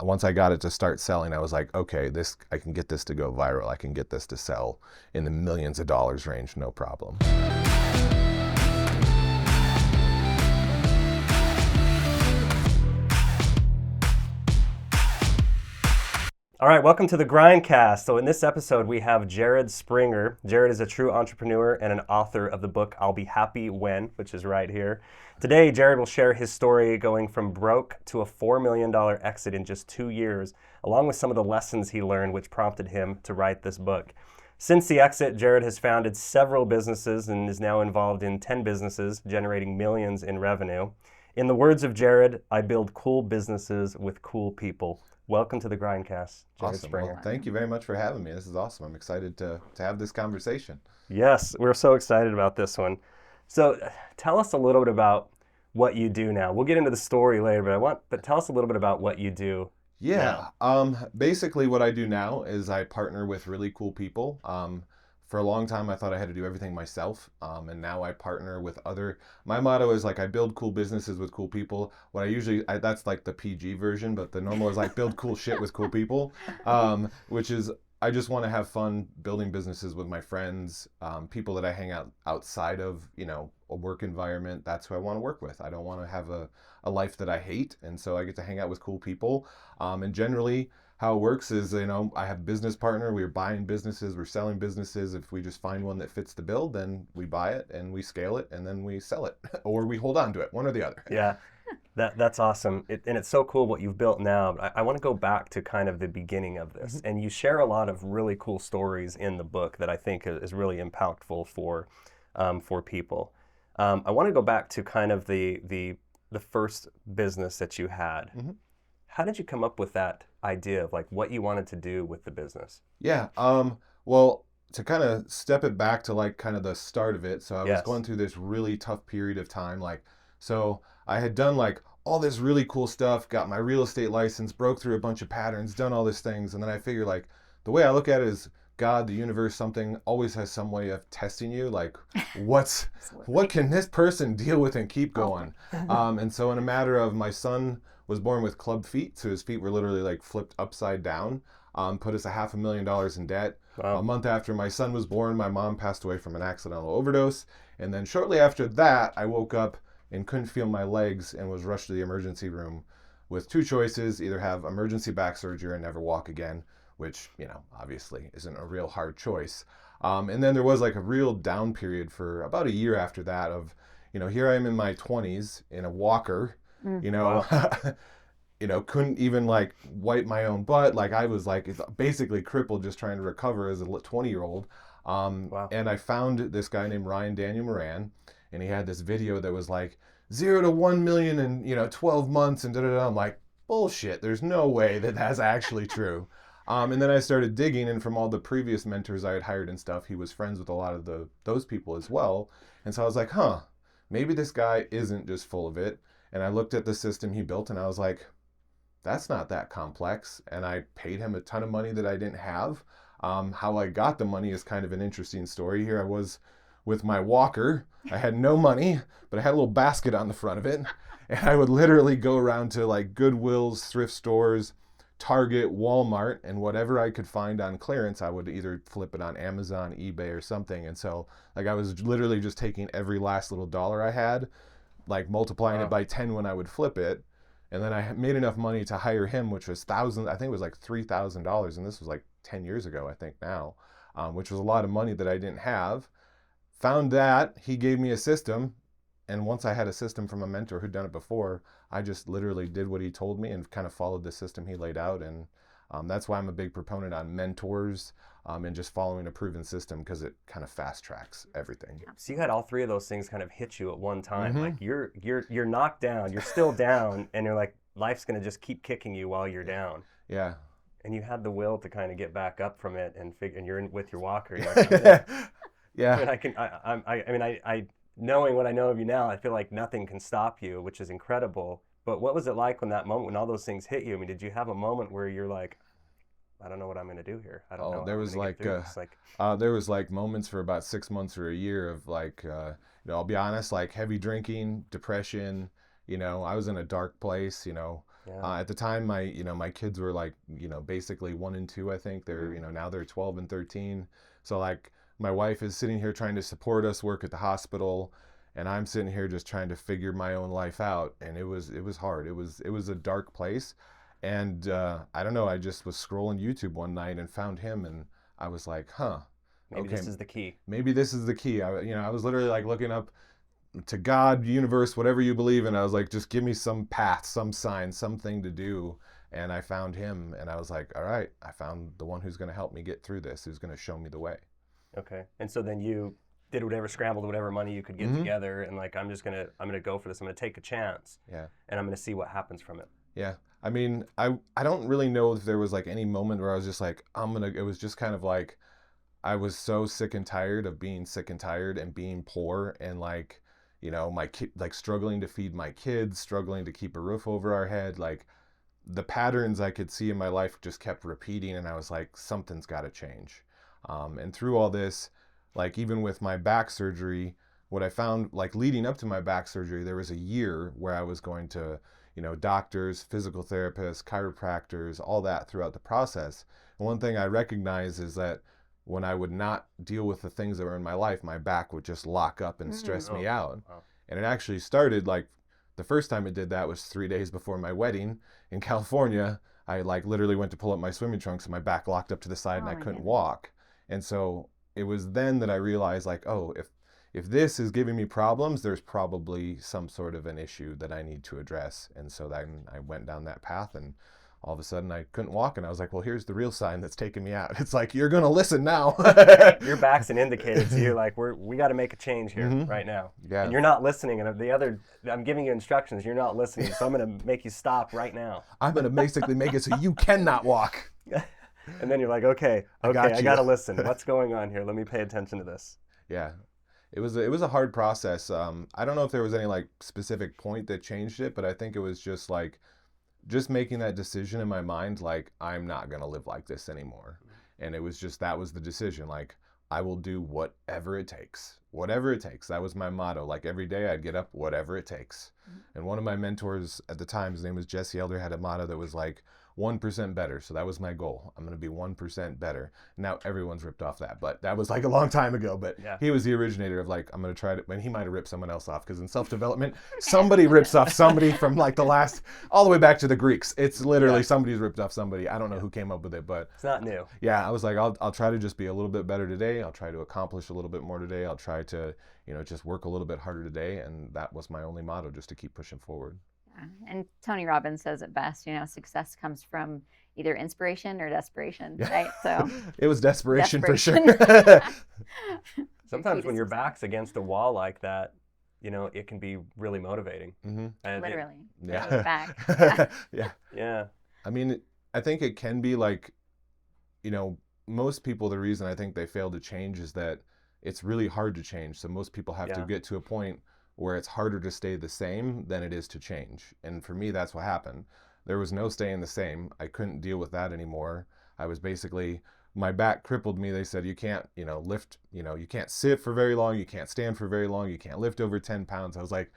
once I got it to start selling, I was like, okay, I can get this to go viral. I can get this to sell in the millions of dollars range, no problem. All right, welcome to the GrindCast. So in this episode, we have Jared Springer. Jared is a true entrepreneur and an author of the book, I'll Be Happy When, which is right here. Today, Jared will share his story going from broke to a $4 million exit in just 2 years, along with some of the lessons he learned, which prompted him to write this book. Since the exit, Jared has founded several businesses and is now involved in 10 businesses, generating millions in revenue. In the words of Jared, I build cool businesses with cool people. Welcome to the GrindCast, Jared Springer. Well, thank you very much for having me. This is awesome. I'm excited to have this conversation. Yes, we're so excited about this one. So tell us a little bit about what you do now. We'll get into the story later, but tell us a little bit about what you do. Yeah. Basically what I do now is I partner with really cool people. For a long time, I thought I had to do everything myself, and now I partner with my motto is like, I build cool businesses with cool people. That's like the PG version, but the normal is like, build cool shit with cool people, which is, I just want to have fun building businesses with my friends, people that I hang out outside of, a work environment. That's who I want to work with. I don't want to have a life that I hate, and so I get to hang out with cool people, and generally, how it works is, I have a business partner, we're buying businesses, we're selling businesses. If we just find one that fits the bill, then we buy it and we scale it and then we sell it or we hold on to it, one or the other. Yeah, that's awesome. And it's so cool what you've built now. I want to go back to kind of the beginning of this. And you share a lot of really cool stories in the book that I think is really impactful for people. I want to go back to kind of the first business that you had. Mm-hmm. How did you come up with that idea of like what you wanted to do with the business? Yeah. Well, to kind of step it back to like kind of the start of it. So I was going through this really tough period of time. So I had done like all this really cool stuff, got my real estate license, broke through a bunch of patterns, done all these things. And then I figured like the way I look at it is God, the universe, something always has some way of testing you. Like what can this person deal with and keep going? And so in a matter of, my son was born with club feet, so his feet were literally like flipped upside down, put us $500,000 in debt. Wow. A month after my son was born, my mom passed away from an accidental overdose. And then shortly after that, I woke up and couldn't feel my legs and was rushed to the emergency room with two choices: either have emergency back surgery or never walk again, which, obviously isn't a real hard choice. And then there was like a real down period for about a year after that of, here I am in my 20s in a walker, wow. Couldn't even like wipe my own butt. Like I was like basically crippled, just trying to recover as a 20-year-old. Wow. And I found this guy named Ryan Daniel Moran, and he had this video that was like 0 to 1 million in 12 months and da-da-da. I'm like, bullshit, there's no way that that's actually true. And then I started digging, and from all the previous mentors I had hired and stuff, he was friends with a lot of those people as well. And so I was like, maybe this guy isn't just full of it. And I looked at the system he built and I was like, that's not that complex. And I paid him a ton of money that I didn't have. How I got the money is kind of an interesting story. Here I was with my walker. I had no money, but I had a little basket on the front of it. And I would literally go around to like Goodwills, thrift stores, Target, Walmart, and whatever I could find on clearance, I would either flip it on Amazon, eBay, or something. And so like I was literally just taking every last little dollar I had, like multiplying it by 10 when I would flip it. And then I made enough money to hire him, which was thousands. I think it was like $3,000. And this was like 10 years ago, I think now, which was a lot of money that I didn't have. Found that, he gave me a system. And once I had a system from a mentor who'd done it before, I just literally did what he told me and kind of followed the system he laid out. And that's why I'm a big proponent on mentors and just following a proven system, because it kind of fast tracks everything. So you had all three of those things kind of hit you at one time. Mm-hmm. Like you're knocked down, you're still down, and you're like, life's going to just keep kicking you while you're down. Yeah. And you had the will to kind of get back up from it and you're in with your walker. You're like, yeah. I mean, I knowing what I know of you now, I feel like nothing can stop you, which is incredible. But what was it like when all those things hit you? I mean, did you have a moment where you're like, I don't know what I'm going to do here. I don't know. There was there was like moments for about 6 months or a year of like, I'll be honest, like heavy drinking, depression. I was in a dark place. Yeah. At the time, my kids were like, basically 1 and 2, I think. They're, now they're 12 and 13. So like my wife is sitting here trying to support us, work at the hospital, and I'm sitting here just trying to figure my own life out. And it was hard. It was a dark place. And I don't know, I just was scrolling YouTube one night and found him, and I was like, huh, Maybe okay, this is the key. maybe this is the key. I was literally like looking up to God, universe, whatever you believe in. I was like, just give me some path, some sign, something to do. And I found him, and I was like, all right, I found the one who's going to help me get through this, who's going to show me the way. Okay. And so then you did whatever, scrambled whatever money you could get together, and like, I'm gonna go for this. I'm gonna take a chance. Yeah. And I'm gonna see what happens from it. Yeah. I mean, I don't really know if there was like any moment where I was just like, it was just kind of like, I was so sick and tired of being sick and tired and being poor, and like, my kid, like struggling to feed my kids, struggling to keep a roof over our head. Like the patterns I could see in my life just kept repeating, and I was like, something's got to change. And through all this, like even with my back surgery, what I found, like leading up to my back surgery, there was a year where I was going to, doctors, physical therapists, chiropractors, all that throughout the process. And one thing I recognize is that when I would not deal with the things that were in my life, my back would just lock up and stress me out. Wow. And it actually started like the first time it did that was 3 days before my wedding in California. I like literally went to pull up my swimming trunks and my back locked up to the side and I couldn't walk. And so it was then that I realized like, oh, if this is giving me problems, there's probably some sort of an issue that I need to address. And so then I went down that path, and all of a sudden I couldn't walk, and I was like, well, here's the real sign that's taking me out. It's like, you're going to listen now. Your back's an indicator to you, like, we got to make a change here right now. Yeah. And you're not listening. And I'm giving you instructions. You're not listening. So I'm going to make you stop right now. I'm going to basically make it so you cannot walk. And then you're like, okay, I got to listen. What's going on here? Let me pay attention to this. Yeah. It was a hard process. I don't know if there was any like specific point that changed it, but I think it was just like, just making that decision in my mind, like, I'm not going to live like this anymore. And it was just, that was the decision. Like, I will do whatever it takes. Whatever it takes. That was my motto. Like, every day I'd get up, whatever it takes. And one of my mentors at the time, his name was Jesse Elder, had a motto that was like, 1% better. So that was my goal. I'm going to be 1% better. Now everyone's ripped off that, but that was like a long time ago. But he was the originator of like, I'm going to try to, and he might have ripped someone else off, because in self-development, somebody rips off somebody from like the last, all the way back to the Greeks. It's literally somebody's ripped off somebody. I don't know who came up with it, but it's not new. Yeah. I was like, I'll try to just be a little bit better today. I'll try to accomplish a little bit more today. I'll try to, just work a little bit harder today. And that was my only motto, just to keep pushing forward. And Tony Robbins says it best, success comes from either inspiration or desperation, right? So it was desperation. For sure. Sometimes when your back's against a wall like that, it can be really motivating. And literally. Yeah. Back. Yeah. I mean, I think it can be like, most people, the reason I think they fail to change is that it's really hard to change. So most people have to get to a point where it's harder to stay the same than it is to change. And for me, that's what happened. There was no staying the same. I couldn't deal with that anymore. I was basically, my back crippled me. They said, you can't, lift, you can't sit for very long. You can't stand for very long. You can't lift over 10 pounds. I was like,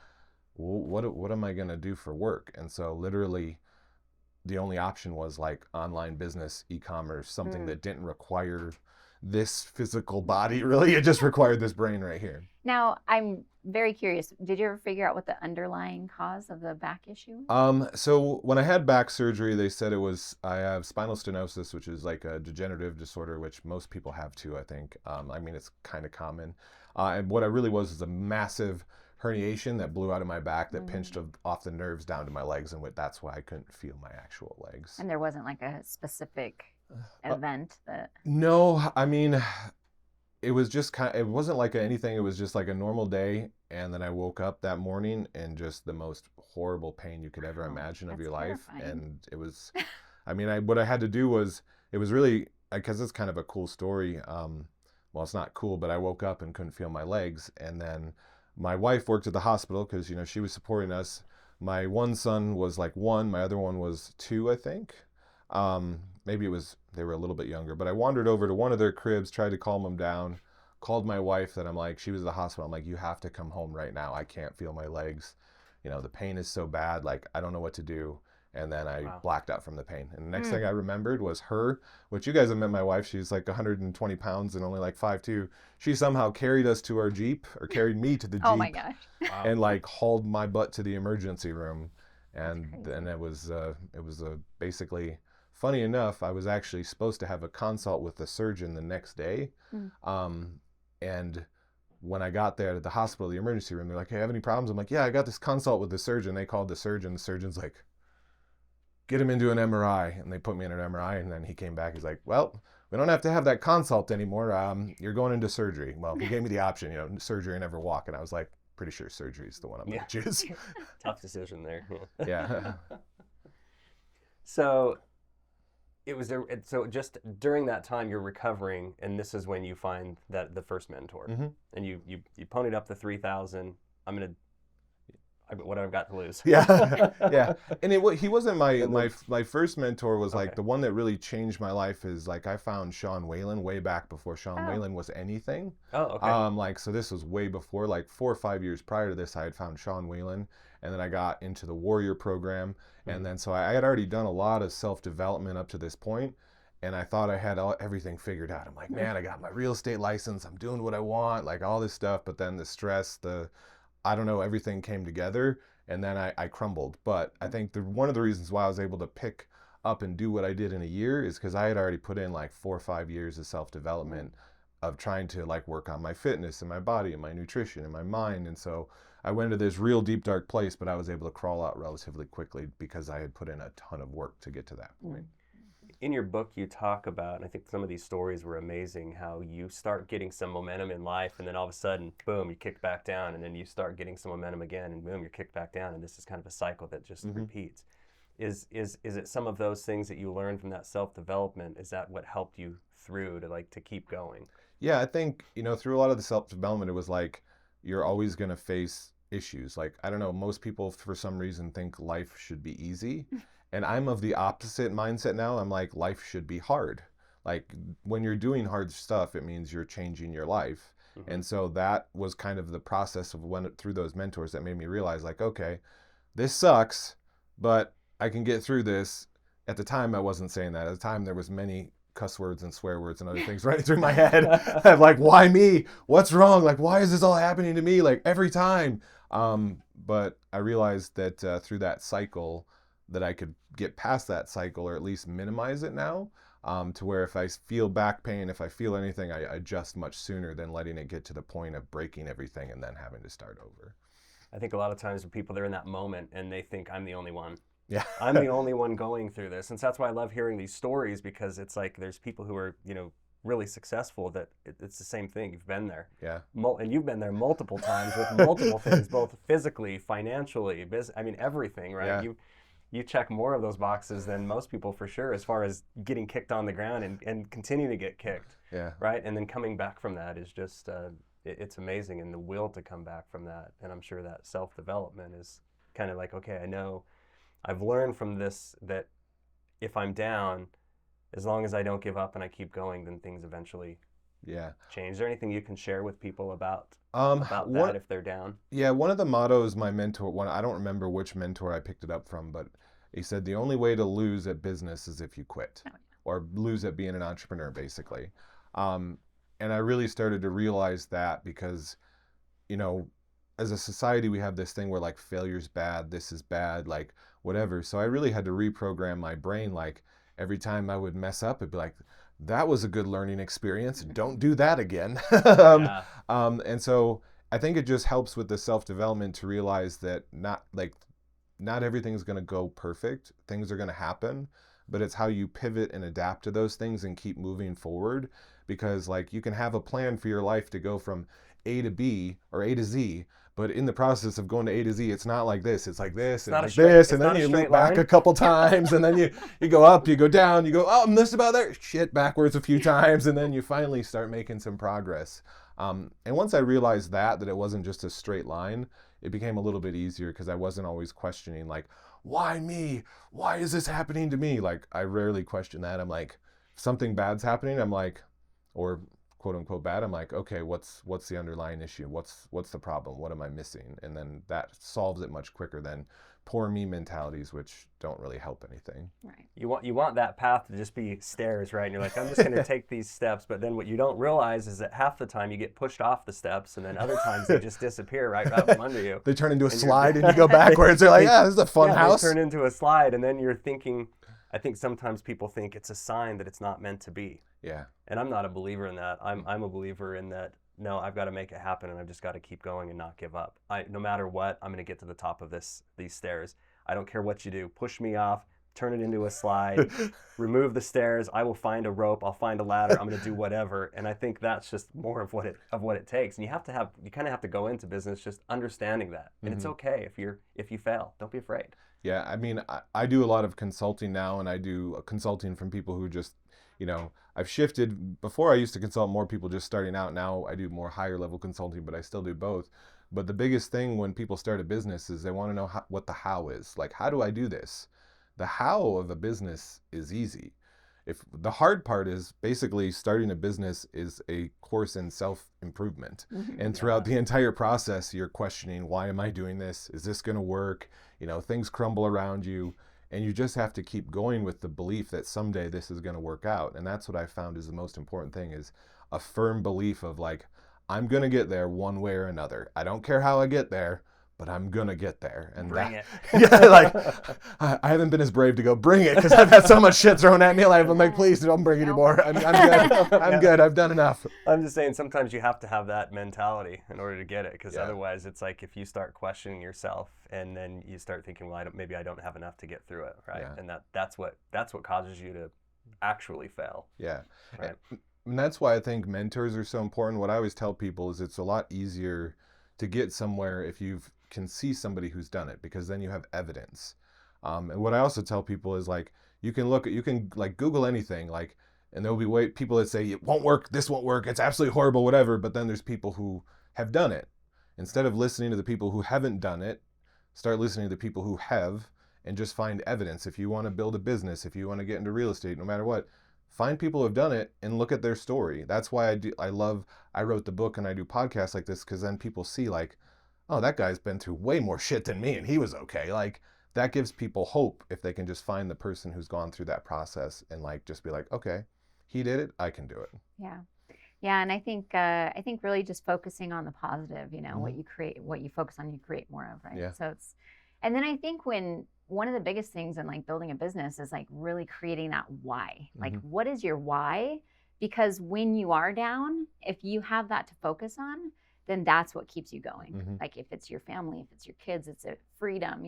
well, what am I going to do for work? And so literally the only option was like online business, e-commerce, something that didn't require this physical body, really. It just required this brain right here. Now, I'm very curious. Did you ever figure out what the underlying cause of the back issue was? So when I had back surgery, they said I have spinal stenosis, which is like a degenerative disorder, which most people have too, I think. I mean, it's kind of common. And what I really was is a massive herniation that blew out of my back that pinched off the nerves down to my legs, and that's why I couldn't feel my actual legs. And there wasn't like a specific event that... No, I mean, it was just it wasn't like anything. It was just like a normal day, and then I woke up that morning and just the most horrible pain you could ever imagine of your life. And it was, I mean, what I had to do was, it was really, because it's kind of a cool story. Well, it's not cool, but I woke up and couldn't feel my legs, and then my wife worked at the hospital because she was supporting us. My one son was like 1, my other one was 2, I think. Maybe they were a little bit younger, but I wandered over to one of their cribs, tried to calm them down, called my wife that she was at the hospital. I'm like, you have to come home right now. I can't feel my legs. The pain is so bad. Like, I don't know what to do. And then I Wow. blacked out from the pain. And the next thing I remembered was her, which you guys have met my wife. She's like 120 pounds and only like 5'2". She somehow carried us to our Jeep, or carried me to the Oh my Jeep, gosh. Wow. and like hauled my butt to the emergency room. That's And crazy. then it was basically, funny enough, I was actually supposed to have a consult with the surgeon the next day. And when I got there at the hospital, the emergency room, they're like, hey, have any problems? I'm like, yeah, I got this consult with the surgeon. They called the surgeon. The surgeon's like, get him into an MRI. And they put me in an MRI. And then he came back. He's like, well, we don't have to have that consult anymore. You're going into surgery. Well, he gave me the option, surgery and never walk. And I was like, pretty sure surgery is the one I'm going to choose. Tough decision there. Yeah. So it was so just during that time you're recovering, and this is when you find that the first mentor, and you ponied up the 3,000. What I've got to lose. Yeah. And he wasn't my first mentor. Was like the one that really changed my life. Is like I found Sean Whalen way back before Sean Whalen was anything. Oh, okay. So this was way before, like 4 or 5 years prior to this, I had found Sean Whalen, and then I got into the Warrior program, and then so I had already done a lot of self-development up to this point, and I thought I had everything figured out. I'm like, man, I got my real estate license. I'm doing what I want, like all this stuff. But then the stress, I don't know, everything came together, and then I crumbled. But I think one of the reasons why I was able to pick up and do what I did in a year is because I had already put in like 4 or 5 years of self-development of trying to like work on my fitness and my body and my nutrition and my mind. And so I went to this real deep, dark place, but I was able to crawl out relatively quickly because I had put in a ton of work to get to that point. In your book, you talk about, and I think some of these stories were amazing, how you start getting some momentum in life, and then all of a sudden, boom, you kick back down, and then you start getting some momentum again, and boom, you're kicked back down, and this is kind of a cycle that just repeats. Is it some of those things that you learned from that self-development? Is that what helped you through to keep going? Yeah, I think, through a lot of the self-development, it was like, you're always going to face issues. Like, I don't know, most people for some reason think life should be easy. And I'm of the opposite mindset now. I'm like, life should be hard. Like, when you're doing hard stuff, it means you're changing your life. And so that was kind of the process of through those mentors that made me realize, like, okay, this sucks, but I can get through this. At the time, I wasn't saying that. At the time, there was many cuss words and swear words and other things running through my head. I'm like, why me? What's wrong? Like, why is this all happening to me? Like, every time. But I realized that through that cycle, that I could get past that cycle, or at least minimize it now, to where if I feel back pain, if I feel anything, I adjust much sooner than letting it get to the point of breaking everything and then having to start over. I think a lot of times when people, they're in that moment and they think, I'm the only one. Yeah. I'm the only one going through this. And so that's why I love hearing these stories, because it's like there's people who are, really successful that it's the same thing. You've been there. Yeah. And you've been there multiple times with multiple things, both physically, financially, everything, right? Yeah. You check more of those boxes than most people, for sure, as far as getting kicked on the ground and continue to get kicked. Yeah. Right? And then coming back from that is just, it's amazing. And the will to come back from that. And I'm sure that self-development is kind of like, okay, I know I've learned from this that if I'm down, as long as I don't give up and I keep going, then things eventually change. Is there anything you can share with people about that if they're down? Yeah, one of the mottos my mentor, I don't remember which mentor I picked it up from, but he said the only way to lose at business is if you quit, or lose at being an entrepreneur, basically. And I really started to realize that because, as a society, we have this thing where like failure's bad, this is bad, like whatever. So I really had to reprogram my brain. Like every time I would mess up, it'd be like, that was a good learning experience. Don't do that again. And so I think it just helps with the self-development to realize that not everything's going to go perfect. Things are going to happen, but it's how you pivot and adapt to those things and keep moving forward. Because like you can have a plan for your life to go from A to B or A to Z, but in the process of going to A to Z, it's not like this. It's like this and like this, and then you loop back a couple times, and then you go up, you go down, you go, oh, I'm just about there, shit, backwards a few times, and then you finally start making some progress. And once I realized that it wasn't just a straight line, it became a little bit easier because I wasn't always questioning like, why me? Why is this happening to me? Like I rarely question that. I'm like, if something bad's happening, I'm like, or quote unquote bad, I'm like, okay, what's the underlying issue? What's the problem? What am I missing? And then that solves it much quicker than poor me mentalities, which don't really help anything. Right. You want that path to just be stairs, right? And you're like, I'm just going to take these steps. But then what you don't realize is that half the time you get pushed off the steps, and then other times they just disappear right out from under you. They turn into a slide and you go backwards. They're like, yeah, this is a fun house. They turn into a slide, and then you're thinking, I think sometimes people think it's a sign that it's not meant to be. Yeah. And I'm not a believer in that. I'm a believer in that, no, I've got to make it happen, and I've just got to keep going and not give up. No matter what, I'm going to get to the top of these stairs. I don't care what you do. Push me off, turn it into a slide, remove the stairs. I will find a rope. I'll find a ladder. I'm going to do whatever. And I think that's just more of what it takes. And you kind of have to go into business just understanding that. And it's okay if you fail. Don't be afraid. Yeah, I mean, I do a lot of consulting now, and I do consulting from people who just, I've shifted. Before I used to consult more people just starting out. Now I do more higher level consulting, but I still do both. But the biggest thing when people start a business is they want to know what the how is. Like, how do I do this? The how of a business is easy. If the hard part is basically starting a business is a course in self-improvement. And throughout the entire process, you're questioning, why am I doing this? Is this going to work? Things crumble around you. And you just have to keep going with the belief that someday this is going to work out. And that's what I found is the most important thing, is a firm belief of like, I'm going to get there one way or another. I don't care how I get there, but I'm going to get there. And bring it. Yeah, like, I haven't been as brave to go bring it because I've had so much shit thrown at me. I'm like, please don't bring it anymore. I'm good. I'm good. I've done enough. I'm just saying sometimes you have to have that mentality in order to get it, because otherwise it's like if you start questioning yourself and then you start thinking, well, maybe I don't have enough to get through it, right? Yeah. And that's what causes you to actually fail. Yeah. Right. And that's why I think mentors are so important. What I always tell people is it's a lot easier to get somewhere if you can see somebody who's done it, because then you have evidence. And what I also tell people is like, you can like Google anything, like, and there'll be people that say it won't work, this won't work, it's absolutely horrible, whatever. But then there's people who have done it. Instead of listening to the people who haven't done it, start listening to the people who have, and just find evidence. If you want to build a business, if you want to get into real estate, no matter what, find people who have done it and look at their story. That's why I wrote the book and I do podcasts like this, because then people see like, oh, that guy's been through way more shit than me and he was okay. Like, that gives people hope if they can just find the person who's gone through that process and like just be like, okay, he did it, I can do it. Yeah, and I think really just focusing on the positive, what you focus on, you create more of, right? Yeah. So and then I think one of the biggest things in like building a business is like really creating that why. Like, what is your why? Because when you are down, if you have that to focus on, then that's what keeps you going. Like, if it's your family, if it's your kids, it's a freedom,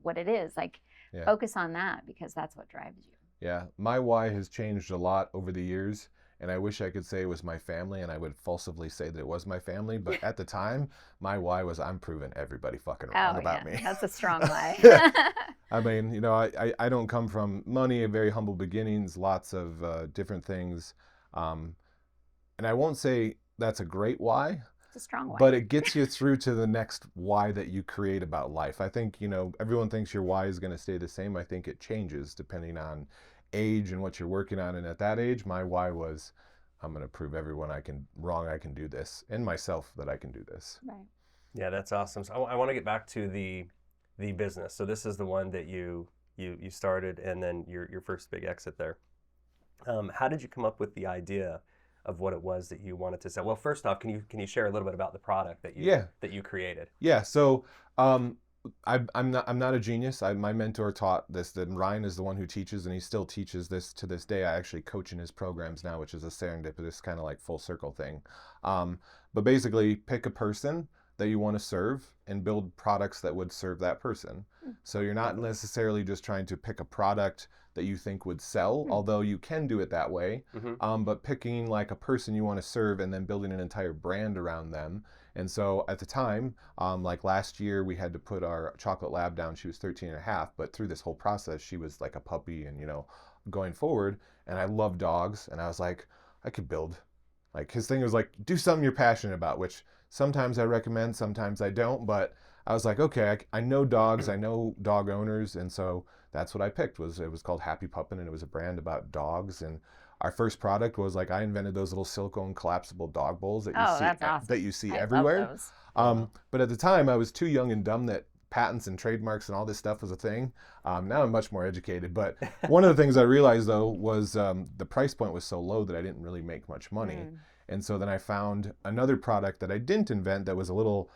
what it is, like, focus on that, because that's what drives you. Yeah, my why has changed a lot over the years, and I wish I could say it was my family, and I would falsely say that it was my family, but at the time, my why was I'm proving everybody fucking wrong about me. That's a strong why. I mean, I don't come from money, very humble beginnings, lots of different things, and I won't say that's a great why. It's a strong why. But it gets you through to the next why that you create about life. I think, everyone thinks your why is going to stay the same. I think it changes depending on age and what you're working on. And at that age, my why was, I'm going to prove everyone I can do this, and myself that I can do this. Right. Yeah, that's awesome. So I want to get back to the business. So this is the one that you started, and then your first big exit there. How did you come up with the idea of what it was that you wanted to sell? Well, first off, can you share a little bit about the product that you created? Yeah. So I'm not a genius. My mentor taught this. That Ryan is the one who teaches, and he still teaches this to this day. I actually coach in his programs now, which is a serendipitous kind of like full circle thing. But basically, pick a person that you want to serve and build products that would serve that person. So you're not necessarily just trying to pick a product that you think would sell, although you can do it that way, but picking like a person you want to serve and then building an entire brand around them. And so at the time, like last year, we had to put our chocolate lab down. She was 13 and a half, but through this whole process, she was like a puppy and, going forward. And I love dogs. And I was like, I could build, like, his thing was like, do something you're passionate about, which sometimes I recommend, sometimes I don't. But I was like, okay, I know dogs, I know dog owners. And so that's what I picked. It was called Happy Puppin, and it was a brand about dogs. And our first product was like, I invented those little silicone collapsible dog bowls that that's awesome. that you see I everywhere. love those. But at the time, I was too young and dumb that patents and trademarks and all this stuff was a thing. Now I'm much more educated. But one of the things I realized, though, was the price point was so low that I didn't really make much money. And so then I found another product that I didn't invent that was a little,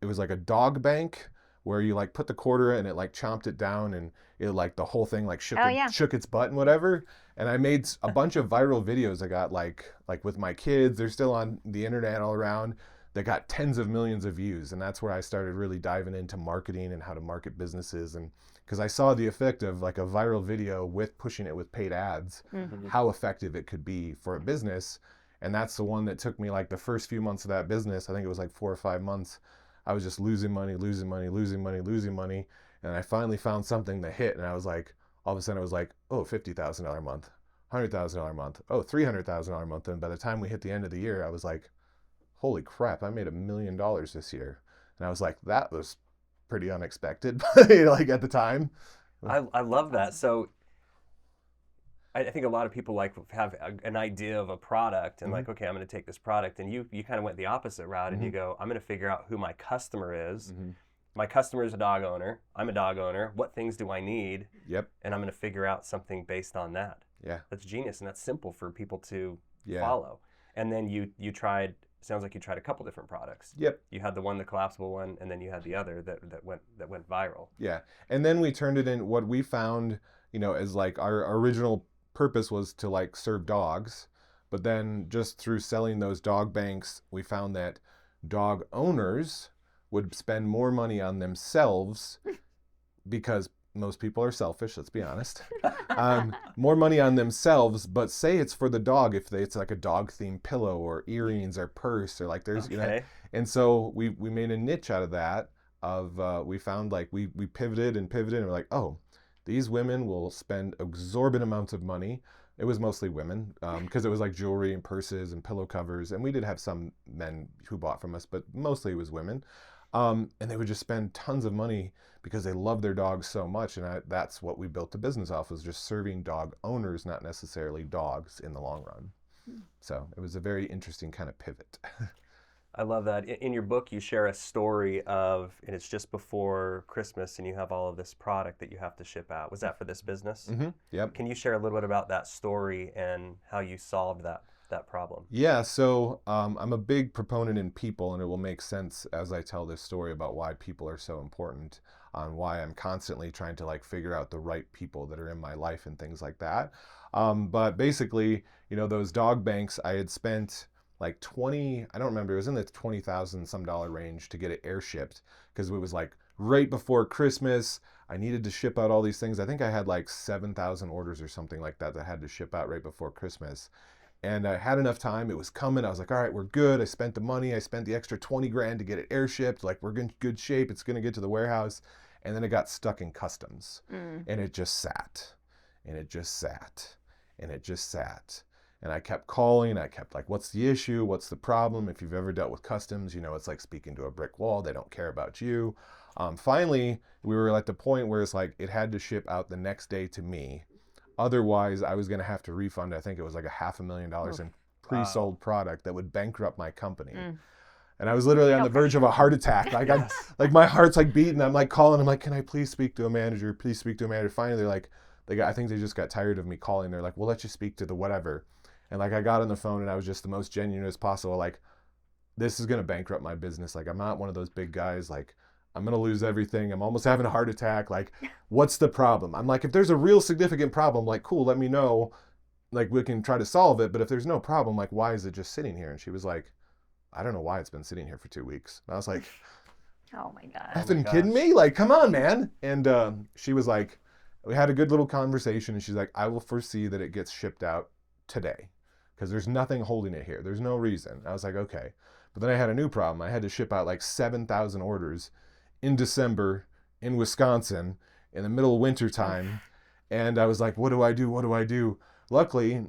it was like a dog bank where you like put the quarter in and it like chomped it down, and it like the whole thing like shook its butt and whatever. And I made a bunch of viral videos I got like with my kids. They're still on the internet all around. They got tens of millions of views. And that's where I started really diving into marketing and how to market businesses. And because I saw the effect of like a viral video with pushing it with paid ads, how effective it could be for a business. And that's the one that took me like the first few months of that business. I think it was like 4 or 5 months. I was just losing money. And I finally found something that hit. And I was like, all of a sudden I was like, oh, $50,000 a month, $100,000 a month, oh, $300,000 a month. And by the time we hit the end of the year, I was like, holy crap, I made $1 million this year. And I was like, that was pretty unexpected, like at the time. I love that. So I think a lot of people like have an idea of a product and like, okay, I'm going to take this product, and you kind of went the opposite route, and you go, I'm going to figure out who my customer is. My customer is a dog owner. I'm a dog owner. What things do I need? Yep. And I'm going to figure out something based on that. Yeah. That's genius, and that's simple for people to follow. And then you tried. Sounds like you tried a couple different products. Yep. You had the collapsible one, and then you had the other that went viral. Yeah. And then we turned it in. What we found, as like our original purpose was to like serve dogs, but then just through selling those dog banks, we found that dog owners would spend more money on themselves because most people are selfish, let's be honest. More money on themselves, but say it's for the dog, if it's like a dog themed pillow or earrings or purse or like there's and so we made a niche out of that. We found like we pivoted and we're like, oh, these women will spend exorbitant amounts of money. It was mostly women because it was like jewelry and purses and pillow covers, and we did have some men who bought from us, but mostly it was women. And they would just spend tons of money because they love their dogs so much. And that's what we built the business off, was just serving dog owners, not necessarily dogs in the long run. So it was a very interesting kind of pivot. I love that. In your book, you share a story of, and it's just before Christmas, and you have all of this product that you have to ship out. Was that for this business? Yep. Can you share a little bit about that story and how you solved that problem? Yeah, so I'm a big proponent in people, and it will make sense as I tell this story about why people are so important, on why I'm constantly trying to like figure out the right people that are in my life and things like that. But basically, those dog banks, I had spent like I don't remember, it was in the $20,000 some range to get it air shipped, because it was like right before Christmas. I needed to ship out all these things. I think I had like 7,000 orders or something like that I had to ship out right before Christmas. And I had enough time. It was coming. I was like, all right, we're good. I spent the money. I spent the extra 20 grand to get it air shipped. Like, we're in good shape. It's going to get to the warehouse. And then it got stuck in customs. And it just sat. And it just sat. And it just sat. And I kept calling. I kept like, what's the issue? What's the problem? If you've ever dealt with customs, it's like speaking to a brick wall. They don't care about you. Finally, we were at the point where it's like it had to ship out the next day to me. Otherwise, I was going to have to refund, I think it was like $500,000 in pre-sold product that would bankrupt my company. And I was literally on the verge of a heart attack. Like, like my heart's like beating. I'm like calling. I'm like, can I please speak to a manager? Please speak to a manager. Finally, they're like, I think they just got tired of me calling. They're like, we'll let you speak to the whatever. And like, I got on the phone and I was just the most genuine as possible. Like, this is going to bankrupt my business. Like, I'm not one of those big guys. Like, I'm going to lose everything. I'm almost having a heart attack. Like, what's the problem? I'm like, if there's a real significant problem, like, cool, let me know. Like, we can try to solve it. But if there's no problem, like, why is it just sitting here? And she was like, I don't know why it's been sitting here for 2 weeks. And I was like, oh my God. Effing kidding me? Like, come on, man. And she was like, we had a good little conversation. And she's like, I will foresee that it gets shipped out today, because there's nothing holding it here. There's no reason. I was like, okay. But then I had a new problem. I had to ship out like 7,000 orders in December in Wisconsin in the middle of winter time. And I was like, what do I do? What do I do? Luckily,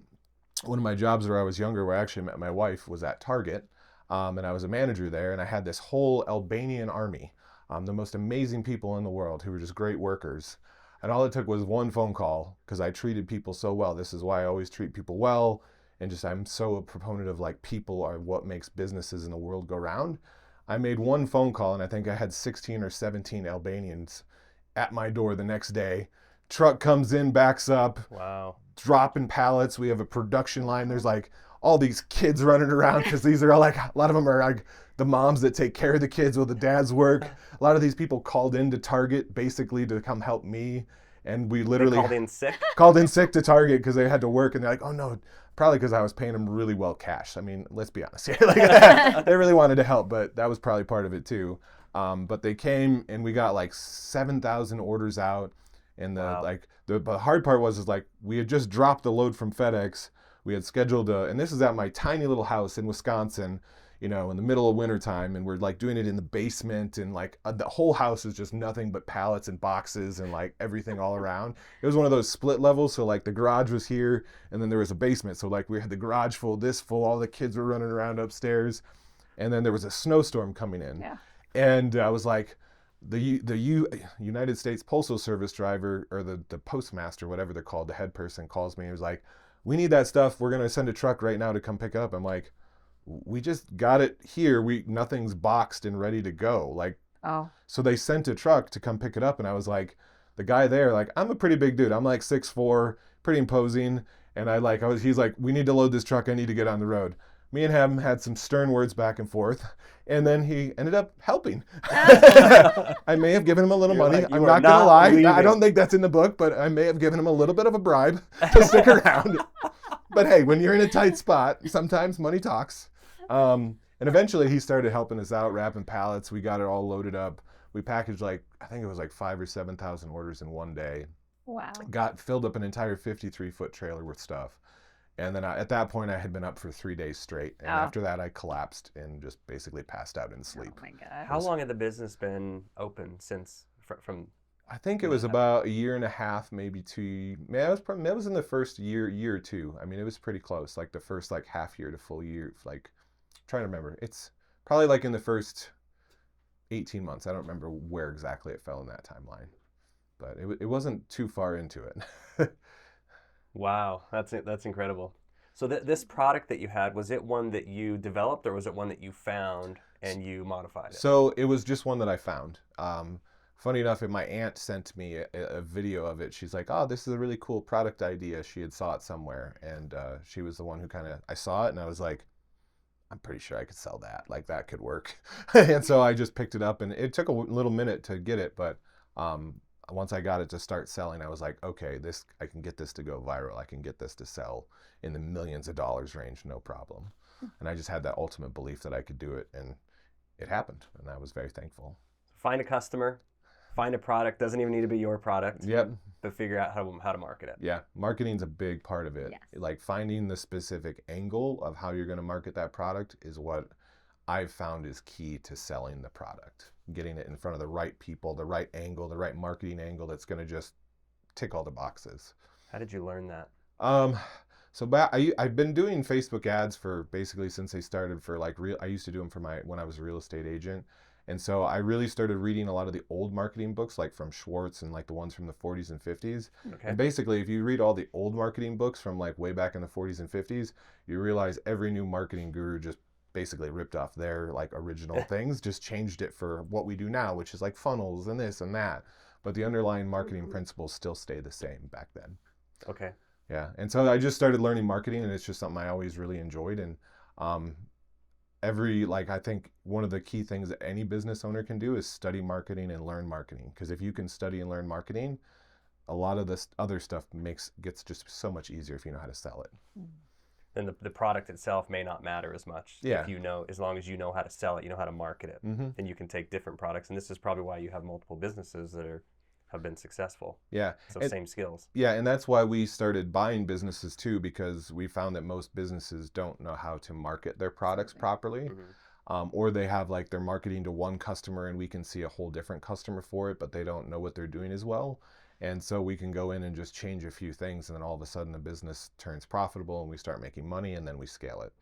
one of my jobs where I was younger, where I actually met my wife, was at Target. And I was a manager there, and I had this whole Albanian army, the most amazing people in the world who were just great workers. And all it took was one phone call, because I treated people so well. This is why I always treat people well. And just, I'm so a proponent of like, people are what makes businesses in the world go round. I made one phone call, and I think I had 16 or 17 Albanians at my door the next day. Truck comes in, backs up. Wow. Dropping pallets. We have a production line. There's like all these kids running around, because these are all like, a lot of them are like the moms that take care of the kids while the dads work. A lot of these people called into Target basically to come help me. And we literally called in sick? Called in sick to Target because they had to work, and they're like, oh no, probably because I was paying them really well cash. I mean, let's be honest here. Like, they really wanted to help, but that was probably part of it too. But they came, and we got like 7,000 orders out. And the hard part was like, we had just dropped the load from FedEx. We had scheduled and this is at my tiny little house in Wisconsin, in the middle of wintertime, and we're like doing it in the basement, and like the whole house is just nothing but pallets and boxes and like everything all around. It was one of those split levels, so like the garage was here, and then there was a basement. So like we had the garage full, this full, all the kids were running around upstairs, and then there was a snowstorm coming in. Yeah. And I was like, the United States Postal Service driver, or the postmaster, whatever they're called, the head person, calls me and was like, we need that stuff. We're going to send a truck right now to come pick it up. I'm like, we just got it here. Nothing's boxed and ready to go. Like, oh. So they sent a truck to come pick it up. And I was like, the guy there, like, I'm a pretty big dude. I'm like 6'4", pretty imposing. And he's like, we need to load this truck. I need to get on the road. Me and him had some stern words back and forth, and then he ended up helping. I may have given him a little money. I'm not going to lie. Leaving. I don't think that's in the book, but I may have given him a little bit of a bribe to stick around. But hey, when you're in a tight spot, sometimes money talks. And eventually he started helping us out, wrapping pallets. We got it all loaded up. We packaged I think it was like 5,000 or 7,000 orders in one day. Wow. Filled up an entire 53-foot trailer with stuff. And then at that point, I had been up for 3 days straight. And after that, I collapsed and just basically passed out in sleep. Oh, my God. How long had the business been open since from? I think it was about a year and a half, maybe 2. It was in the first year or two. I mean, it was pretty close, like the first half year to full year. Like, I'm trying to remember. It's probably like in the first 18 months. I don't remember where exactly it fell in that timeline. But it wasn't too far into it. Wow, that's incredible. So this product that you had, was it one that you developed, or was it one that you found and you modified it? So it was just one that I found. Funny enough, my aunt sent me a video of it. She's like, oh, this is a really cool product idea. She had saw it somewhere, and she was the one who I saw it, and I was like, I'm pretty sure I could sell that. Like, that could work. And so I just picked it up, and it took a little minute to get it, but once I got it to start selling, I was like, okay, I can get this to go viral. I can get this to sell in the millions of dollars range, no problem. And I just had that ultimate belief that I could do it, and it happened, and I was very thankful. Find a customer, find a product. Doesn't even need to be your product. Yep. But figure out how to market it. Yeah, marketing's a big part of it. Yes. Like, finding the specific angle of how you're going to market that product is what I've found is key to selling the product. Getting it in front of the right people, the right angle, the right marketing angle that's going to just tick all the boxes. How did you learn that? I've been doing Facebook ads for basically since they started for I used to do them when I was a real estate agent. And so I really started reading a lot of the old marketing books, like from Schwartz and the ones from the 40s and 50s. Okay. And basically, if you read all the old marketing books from way back in the 40s and 50s, you realize every new marketing guru just basically ripped off their original things, just changed it for what we do now, which is funnels and this and that. But the underlying marketing principles still stay the same back then. Okay. Yeah. And so I just started learning marketing, and it's just something I always really enjoyed. And I think one of the key things that any business owner can do is study marketing and learn marketing. Because if you can study and learn marketing, a lot of this other stuff gets just so much easier if you know how to sell it. Then the product itself may not matter as much. Yeah. If as long as you know how to sell it, you know how to market it, then you can take different products. And this is probably why you have multiple businesses that have been successful. Yeah. So same skills. Yeah, and that's why we started buying businesses too, because we found that most businesses don't know how to market their products properly. Or they have their marketing to one customer, and we can see a whole different customer for it, but they don't know what they're doing as well. And so we can go in and just change a few things, and then all of a sudden the business turns profitable and we start making money, and then we scale it.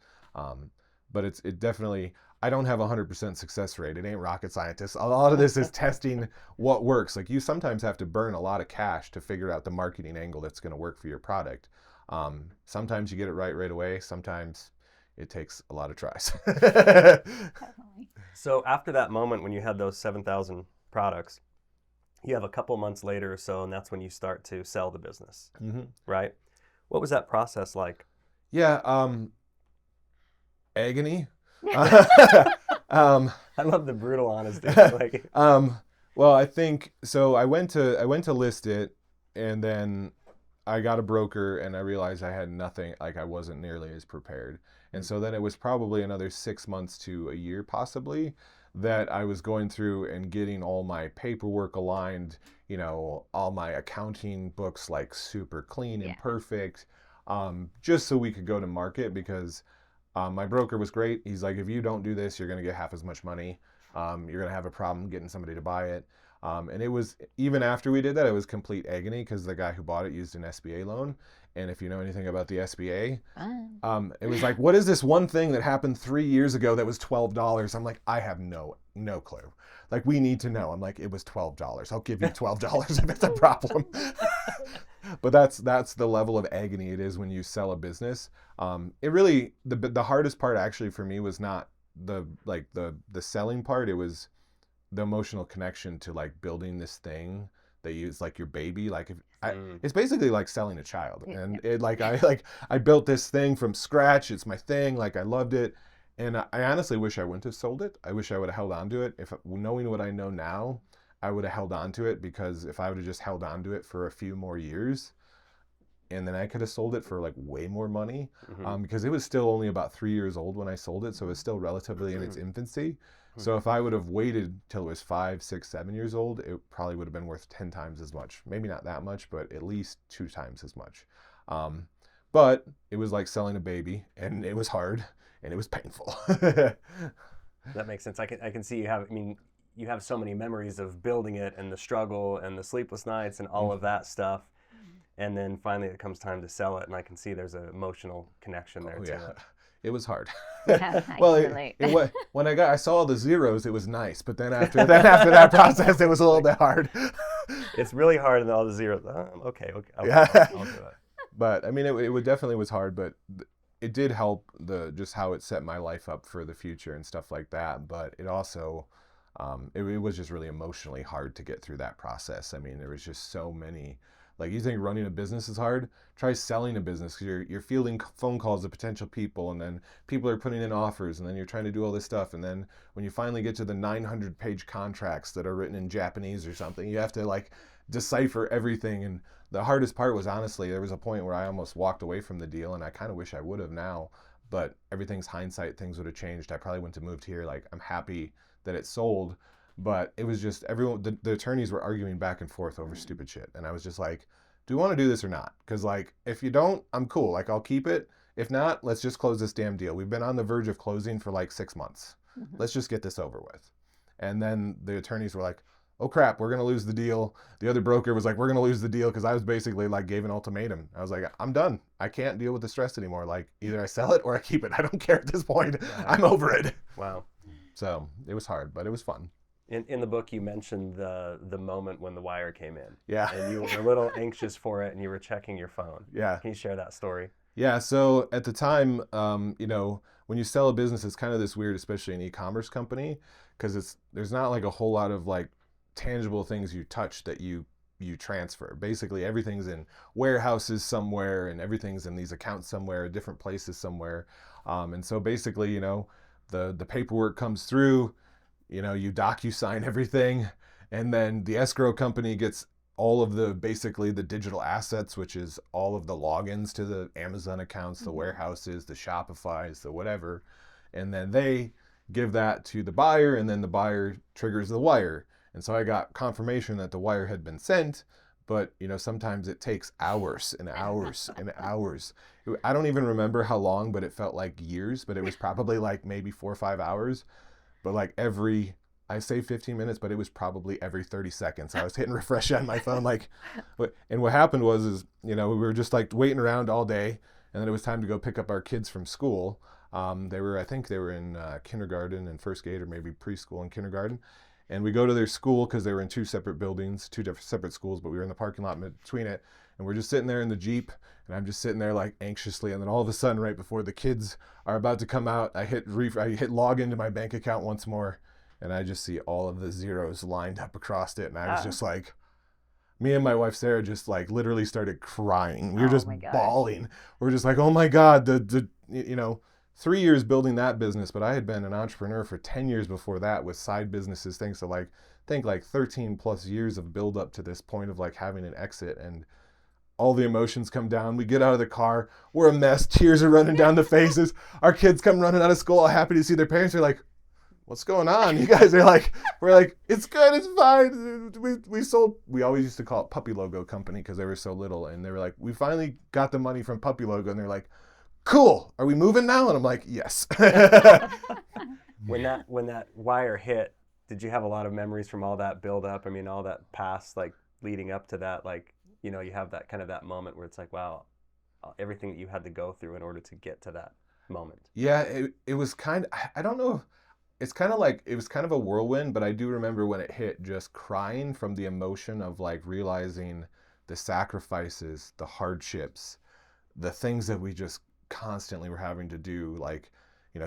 but it definitely, I don't have 100% success rate. It ain't rocket scientist. A lot of this is testing what works. Like you sometimes have to burn a lot of cash to figure out the marketing angle that's going to work for your product. Sometimes you get it right away. Sometimes it takes a lot of tries. Definitely. So after that moment when you had those 7,000 products, you have a couple months later or so, and that's when you start to sell the business, right? What was that process like? Yeah, agony. I love the brutal honesty. Like, well, I think so. I went to list it, and then I got a broker, and I realized I had nothing. Like I wasn't nearly as prepared, and so then it was probably another 6 months to a year, possibly, that I was going through and getting all my paperwork aligned. You know, all my accounting books like super clean and perfect, just so we could go to market because. My broker was great. He's like, if you don't do this, you're going to get half as much money. You're going to have a problem getting somebody to buy it. And it was, even after we did that, it was complete agony because the guy who bought it used an SBA loan. And if you know anything about the SBA, it was like, what is this one thing that happened 3 years ago that was $12? I'm like, I have no clue. Like, we need to know. I'm like, it was $12. I'll give you $12 if it's a problem. But that's the level of agony it is when you sell a business. It really, the hardest part actually for me was not the selling part. It was the emotional connection to like building this thing that is like your baby. Like it's basically like selling a child. And it I built this thing from scratch. It's my thing. Like I loved it. And I honestly wish I wouldn't have sold it. I wish I would have held on to it. If knowing what I know now, I would have held on to it, because if I would have just held on to it for a few more years, and then I could have sold it for like way more money, because it was still only about 3 years old when I sold it. So it was still relatively in its infancy. So if I would have waited till it was 5, 6, 7 years old, it probably would have been worth 10 times as much. Maybe not that much, but at least 2 times as much. But it was like selling a baby, and it was hard and it was painful. That makes sense. I can see you have, you have so many memories of building it and the struggle and the sleepless nights and all of that stuff. And then finally it comes time to sell it, and I can see there's an emotional connection there to it. It was hard. Yeah, well, when I saw all the zeros, it was nice. But then after that process, it was a little bit hard. It's really hard, and all the zeros. Okay, I'll do it. But I mean, it definitely was hard, but it did help just how it set my life up for the future and stuff like that. But it also, it was just really emotionally hard to get through that process. I mean, there was just so many. Like, you think running a business is hard? Try selling a business, because you're fielding phone calls of potential people, and then people are putting in offers, and then you're trying to do all this stuff. And then when you finally get to the 900-page contracts that are written in Japanese or something, you have to like decipher everything. And the hardest part was, honestly, there was a point where I almost walked away from the deal, and I kind of wish I would have now, but everything's hindsight. Things would have changed. I probably wouldn't have moved here. Like, I'm happy that it sold. But it was just everyone, the attorneys were arguing back and forth over stupid shit. And I was just like, do you want to do this or not? Because, like, if you don't, I'm cool. Like, I'll keep it. If not, let's just close this damn deal. We've been on the verge of closing for like 6 months. Let's just get this over with. And then the attorneys were like, oh crap, we're going to lose the deal. The other broker was like, we're going to lose the deal, because I was basically like, gave an ultimatum. I was like, I'm done. I can't deal with the stress anymore. Like, either I sell it or I keep it. I don't care at this point. I'm over it. Wow. So it was hard, but it was fun. In the book, you mentioned the moment when the wire came in. Yeah. And you were a little anxious for it, and you were checking your phone. Yeah. Can you share that story? Yeah. So at the time, when you sell a business, it's kind of this weird, especially an e-commerce company, because there's not like a whole lot of like tangible things you touch that you transfer. Basically, everything's in warehouses somewhere, and everything's in these accounts somewhere, different places somewhere. And so basically, the paperwork comes through. You DocuSign everything, and then the escrow company gets all of basically the digital assets, which is all of the logins to the Amazon accounts, the warehouses, the Shopifys, the whatever. And then they give that to the buyer, and then the buyer triggers the wire. And so I got confirmation that the wire had been sent, but sometimes it takes hours and hours and hours. I don't even remember how long, but it felt like years, but it was probably like maybe 4 or 5 hours. But like I say 15 minutes, but it was probably every 30 seconds. I was hitting refresh on my phone. And what happened was we were just like waiting around all day, and then it was time to go pick up our kids from school. I think they were in kindergarten and first grade, or maybe preschool and kindergarten. And we go to their school because they were in two separate buildings, two different separate schools, but we were in the parking lot between it. And we're just sitting there in the Jeep, and I'm just sitting there like anxiously. And then all of a sudden, right before the kids are about to come out, I hit log into my bank account once more, and I just see all of the zeros lined up across it. And I was just like, me and my wife Sarah just like literally started crying. We were just bawling. We're just like, oh my God, the 3 years building that business, but I had been an entrepreneur for 10 years before that with side businesses, things. So like, think like 13 plus years of build up to this point of like having an exit, and all the emotions come down. We get out of the car, we're a mess. Tears are running down the faces. Our kids come running out of school, all happy to see their parents. They're like, what's going on? You guys are like, we're like, it's good, it's fine. We always used to call it Puppy Logo Company because they were so little. And they were like, we finally got the money from Puppy Logo. And they're like, cool, are we moving now? And I'm like, yes. When that wire hit, did you have a lot of memories from all that build up? I mean, all that past, like leading up to that, like, you have that kind of that moment where it's like, wow, everything that you had to go through in order to get to that moment. Yeah, it was kind of, I don't know. It's kind of like, it was kind of a whirlwind, but I do remember when it hit, just crying from the emotion of like realizing the sacrifices, the hardships, the things that we just constantly were having to do, like,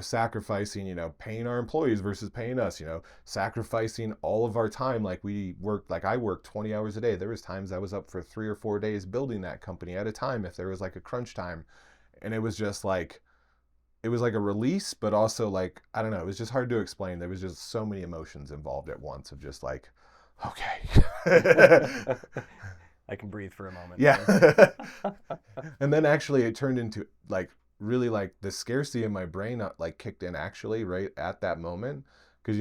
sacrificing, paying our employees versus paying us, sacrificing all of our time. Like I worked 20 hours a day. There was times I was up for 3 or 4 days building that company at a time if there was like a crunch time. And it was just like, it was like a release, but also like, I don't know, it was just hard to explain. There was just so many emotions involved at once of just like, okay. I can breathe for a moment. Yeah. And then actually it turned into like, really like the scarcity in my brain like kicked in actually right at that moment. Because,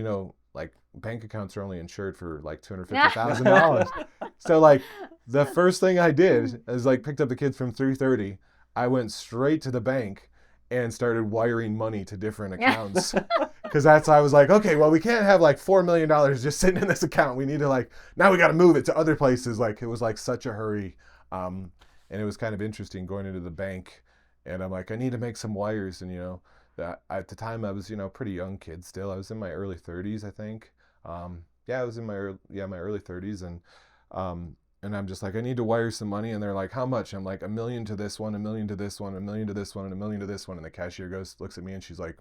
like bank accounts are only insured for like $250,000. So like the first thing I did is like picked up the kids from 3:30. I went straight to the bank and started wiring money to different accounts. Because I was like, okay, well, we can't have like $4 million just sitting in this account. We need to like, now we got to move it to other places. Like it was like such a hurry. And it was kind of interesting going into the bank, and I'm like, I need to make some wires. And, that at the time I was, pretty young kid still. I was in my early 30s, I think. I was in my early 30s. And I'm just like, I need to wire some money. And they're like, how much? I'm like, $1 million to this one, $1 million to this one, $1 million to this one, and $1 million to this one. And the cashier looks at me, and she's like,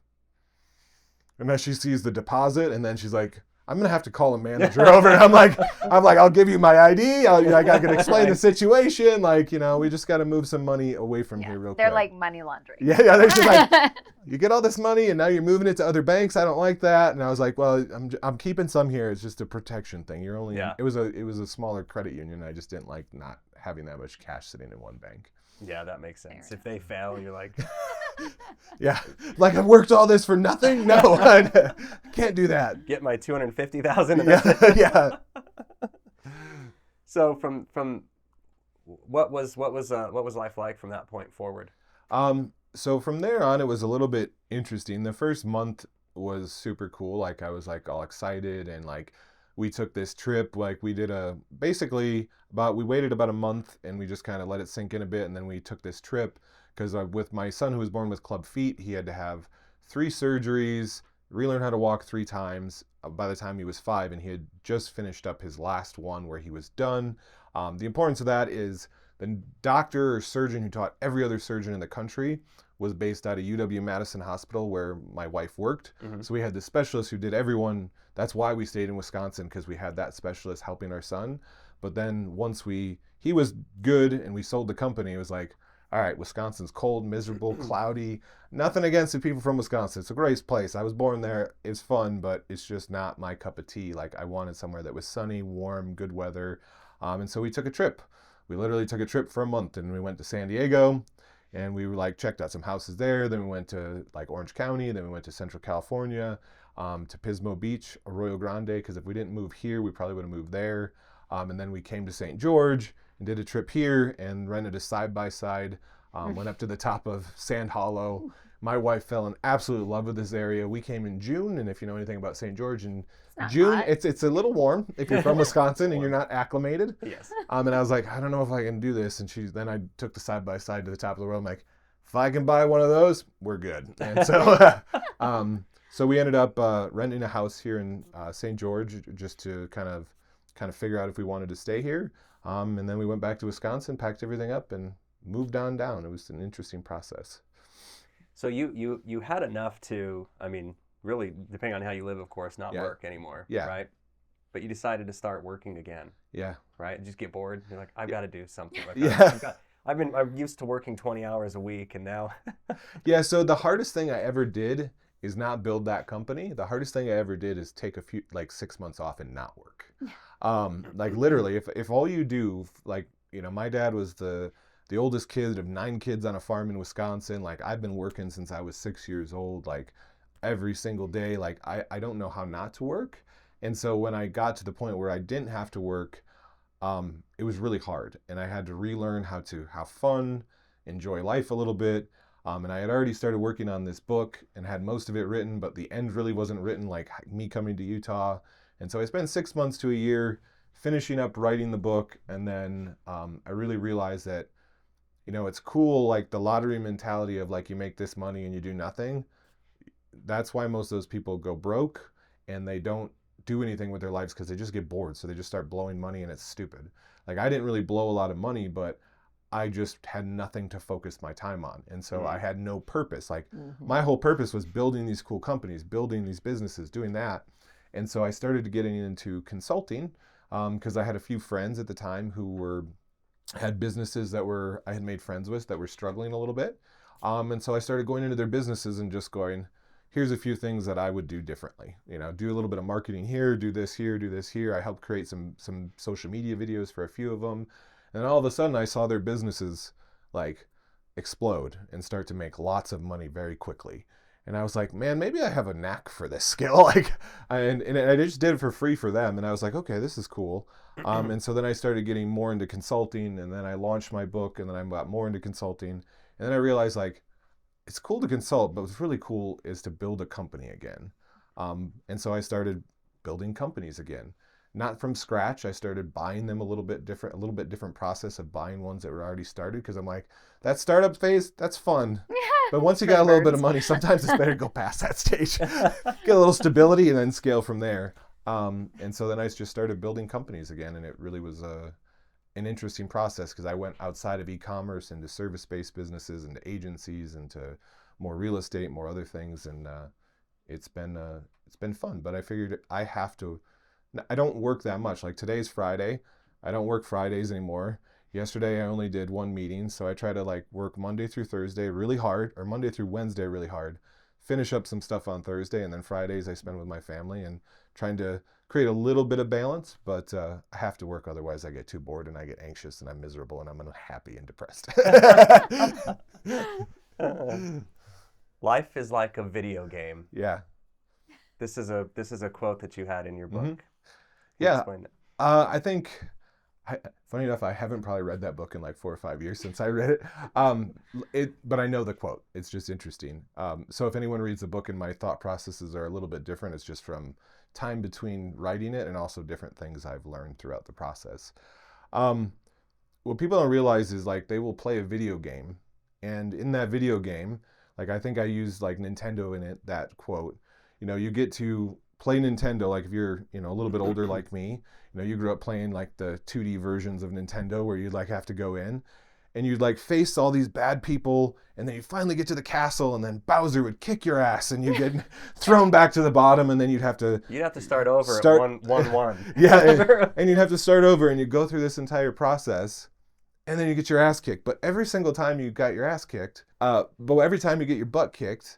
and then she sees the deposit, and then she's like, I'm gonna have to call a manager over. And I'm like, I'll give you my ID. I can explain the situation. Like, we just got to move some money away from here real quick. They're like money laundering. Yeah. They're just like, you get all this money and now you're moving it to other banks. I don't like that. And I was like, well, I'm keeping some here. It's just a protection thing. It was a smaller credit union. I just didn't like not having that much cash sitting in one bank. Yeah, that makes sense. If they fail, you're like, yeah, like I've worked all this for nothing. No, I can't do that. Get my $250,000. Yeah. So from what was life like from that point forward? So from there on, it was a little bit interesting. The first month was super cool. Like I was like all excited, and like we took this trip. Like we did we waited about a month, and we just kind of let it sink in a bit, and then we took this trip because with my son who was born with club feet, he had to have 3 surgeries, relearn how to walk 3 times by the time he was 5, and he had just finished up his last one where he was done. The importance of that is the doctor or surgeon who taught every other surgeon in the country was based out of UW-Madison Hospital, where my wife worked. Mm-hmm. So we had the specialist who did everyone. That's why we stayed in Wisconsin, because we had that specialist helping our son. But then once he was good and we sold the company, it was like, all right, Wisconsin's cold, miserable, cloudy. Nothing against the people from Wisconsin. It's a great place. I was born there. It's fun, but it's just not my cup of tea. Like I wanted somewhere that was sunny, warm, good weather. And so we took a trip. We literally took a trip for a month, and we went to San Diego, and we were like checked out some houses there. Then we went to like Orange County. Then we went to Central California, to Pismo Beach, Arroyo Grande, because if we didn't move here, we probably would have moved there. And then we came to St. George and did a trip here and rented a side-by-side, went up to the top of Sand Hollow. My wife fell in absolute love with this area. We came in June, and if you know anything about St. George, in June, it's a little warm if you're from Wisconsin and you're not acclimated. Yes. And I was like, I don't know if I can do this. And then I took the side-by-side to the top of the road. I'm like, if I can buy one of those, we're good. And so, so we ended up renting a house here in St. George just to kind of figure out if we wanted to stay here. And then we went back to Wisconsin, packed everything up, and moved on down. It was an interesting process. So you had enough to, I mean, really, depending on how you live, of course, not work anymore, right? But you decided to start working again. Yeah. Right? Just get bored. You're like, I've got to do something. I'm used to working 20 hours a week, and now. Yeah. So the hardest thing I ever did is not build that company. The hardest thing I ever did is take 6 months off and not work. Like literally, if all you do, like, you know, my dad was the oldest kid of 9 kids on a farm in Wisconsin. Like, I've been working since I was 6 years old, like every single day. Like, I don't know how not to work. And so when I got to the point where I didn't have to work, it was really hard. And I had to relearn how to have fun, enjoy life a little bit. And I had already started working on this book and had most of it written, but the end really wasn't written, like me coming to Utah. And so I spent 6 months to a year finishing up writing the book. And then I really realized that, you know, it's cool, like the lottery mentality of like, you make this money and you do nothing. That's why most of those people go broke and they don't do anything with their lives, because they just get bored. So they just start blowing money, and it's stupid. Like, I didn't really blow a lot of money, but I just had nothing to focus my time on. And so I had no purpose. Like, my whole purpose was building these cool companies, building these businesses, doing that. And so I started getting into consulting because I had a few friends at the time who had businesses that I had made friends with that were struggling a little bit. And so I started going into their businesses and just going, here's a few things that I would do differently. You know, do a little bit of marketing here, do this here, do this here. I helped create some social media videos for a few of them. And all of a sudden I saw their businesses like explode and start to make lots of money very quickly. And I was like, man, maybe I have a knack for this skill. Like, and I just did it for free for them. And I was like, okay, this is cool. And so then I started getting more into consulting, and then I launched my book, and then I got more into consulting. And then I realized, like, it's cool to consult, but what's really cool is to build a company again. And so I started building companies again. Not from scratch. I started buying them a little bit different process of buying ones that were already started, because I'm like, that startup phase, that's fun. But once you got a little bit of money, sometimes it's better to go past that stage. Get a little stability and then scale from there. And so then I just started building companies again, and it really was an interesting process, because I went outside of e-commerce into service-based businesses, into agencies, into more real estate, more other things, and it's been fun. But I figured I don't work that much. Like, today's Friday. I don't work Fridays anymore. Yesterday I only did one meeting, so I try to like work Monday through Thursday really hard, or Monday through Wednesday really hard, finish up some stuff on Thursday, and then Fridays I spend with my family and trying to create a little bit of balance, but I have to work, otherwise I get too bored and I get anxious and I'm miserable and I'm unhappy and depressed. Life is like a video game. Yeah. This is a quote that you had in your book. Mm-hmm. Yeah. I think, funny enough, I haven't probably read that book in like 4 or 5 years since I read it. But I know the quote. It's just interesting. So if anyone reads the book and my thought processes are a little bit different, it's just from time between writing it and also different things I've learned throughout the process. What people don't realize is, like, they will play a video game, and in that video game, like, I think I used like Nintendo in it, that quote, you know, you get to play Nintendo. Like, if you're, you know, a little bit older like me, you know, you grew up playing like the 2D versions of Nintendo where you'd like have to go in and you'd like face all these bad people, and then you finally get to the castle, and then Bowser would kick your ass and you get thrown back to the bottom, and then you'd have to start over at 1-1. Yeah, and you'd have to start over, and you go through this entire process, and then you get your ass kicked. But every single time you got your ass kicked, but every time you get your butt kicked,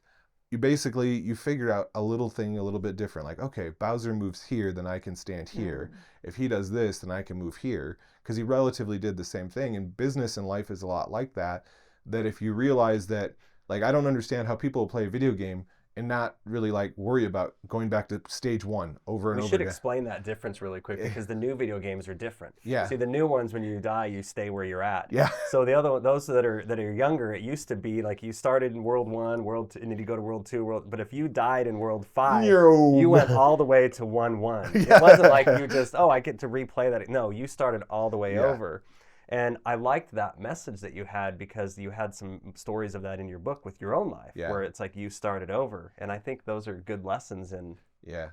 you figure out a little thing a little bit different. Like, okay, Bowser moves here, then I can stand here. If he does this, then I can move here. Because he relatively did the same thing. And business and life is a lot like that. That if you realize that, like, I don't understand how people play a video game and not really like worry about going back to stage 1 over and over again. We should explain that difference really quick, because the new video games are different. Yeah. See, the new ones, when you die, you stay where you're at. Yeah. So those that are younger, it used to be like you started in World 1, World 2, and then you go to World 2, but if you died in World 5, you went all the way to 1-1. Yeah. It wasn't like you just, I get to replay that. No, you started all the way over. And I liked that message that you had because you had some stories of that in your book with your own life, where it's like you started over. And I think those are good lessons in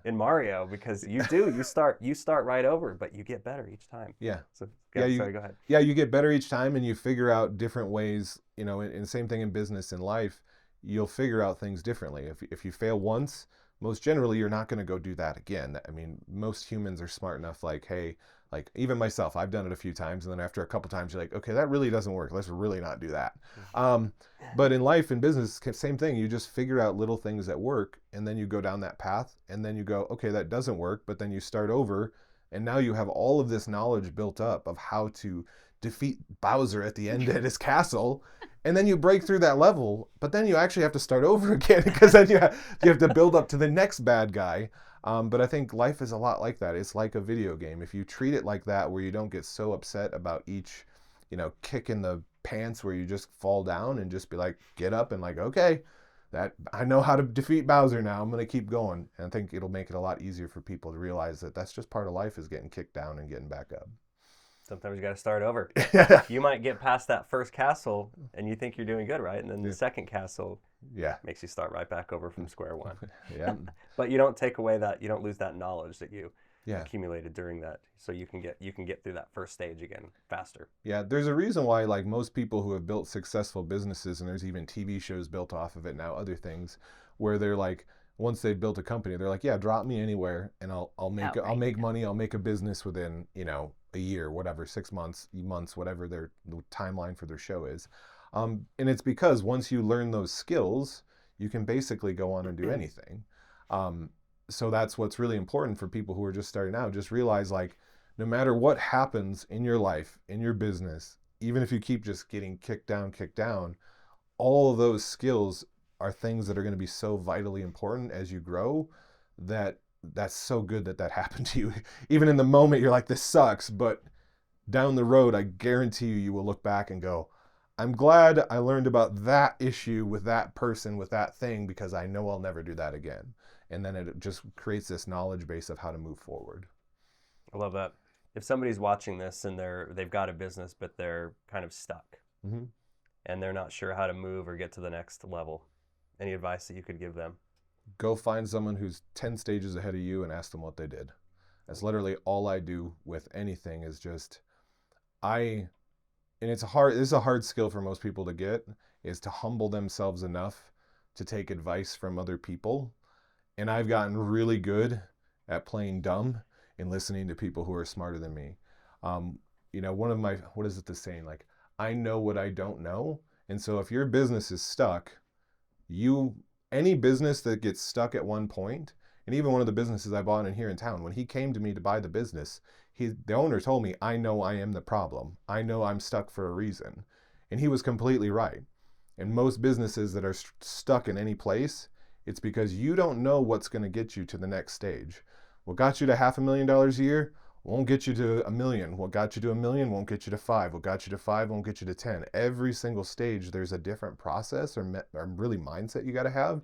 Mario, because you start right over, but you get better each time. So sorry, go ahead. Yeah, you get better each time, and you figure out different ways. And same thing in business and life. You'll figure out things differently. If you fail once, most generally you're not going to go do that again. I mean, most humans are smart enough. Like, hey, like even myself, I've done it a few times, and then after a couple times, you're like, okay, that really doesn't work. Let's really not do that. But in life and business, same thing. You just figure out little things that work, and then you go down that path, and then you go, okay, that doesn't work, but then you start over, and now you have all of this knowledge built up of how to defeat Bowser at the end at his castle, and then you break through that level, but then you actually have to start over again because then you have to build up to the next bad guy. But I think life is a lot like that. It's like a video game. If you treat it like that, where you don't get so upset about each, kick in the pants where you just fall down, and just be like, get up and like, okay, that I know how to defeat Bowser now. I'm going to keep going. And I think it'll make it a lot easier for people to realize that that's just part of life, is getting kicked down and getting back up. Sometimes you got to start over. You might get past that first castle and you think you're doing good, right? And then the second castle makes you start right back over from square one. But you don't take away that, you don't lose that knowledge that you accumulated during that, so you can get through that first stage again faster. Yeah, there's a reason why, like, most people who have built successful businesses, and there's even TV shows built off of it now, other things, where they're like, once they've built a company, they're like, yeah, drop me anywhere and I'll make money, I'll make a business within, a year, whatever, 6 months, whatever the timeline for their show is. And it's because once you learn those skills, you can basically go on and do anything. So that's what's really important for people who are just starting out. Just realize, like, no matter what happens in your life, in your business, even if you keep just getting kicked down, all of those skills are things that are going to be so vitally important as you grow, that's so good that happened to you. Even in the moment, you're like, this sucks, but down the road, I guarantee you will look back and go, I'm glad I learned about that issue with that person, with that thing, because I know I'll never do that again. And then it just creates this knowledge base of how to move forward. I love that. If somebody's watching this and they've got a business, but they're kind of stuck, and they're not sure how to move or get to the next level, any advice that you could give them? Go find someone who's 10 stages ahead of you and ask them what they did. That's literally all I do with anything, is just, and this is a hard skill for most people to get, is to humble themselves enough to take advice from other people. And I've gotten really good at playing dumb and listening to people who are smarter than me. One of my, what is it the saying? Like, I know what I don't know. And so if your business is stuck, any business that gets stuck at one point, and even one of the businesses I bought in here in town, when he came to me to buy the business, the owner told me, I know I am the problem. I know I'm stuck for a reason. And he was completely right. And most businesses that are stuck in any place, it's because you don't know what's going to get you to the next stage. What got you to $500,000 a year won't get you to $1 million. What got you to $1 million won't get you to 5. What got you to 5 won't get you to 10. Every single stage, there's a different process or really mindset you got to have.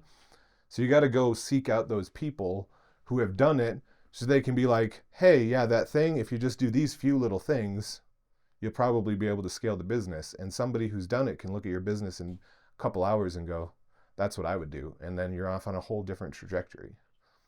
So you got to go seek out those people who have done it, so they can be like, hey, yeah, that thing, if you just do these few little things, you'll probably be able to scale the business. And somebody who's done it can look at your business in a couple hours and go, that's what I would do. And then you're off on a whole different trajectory.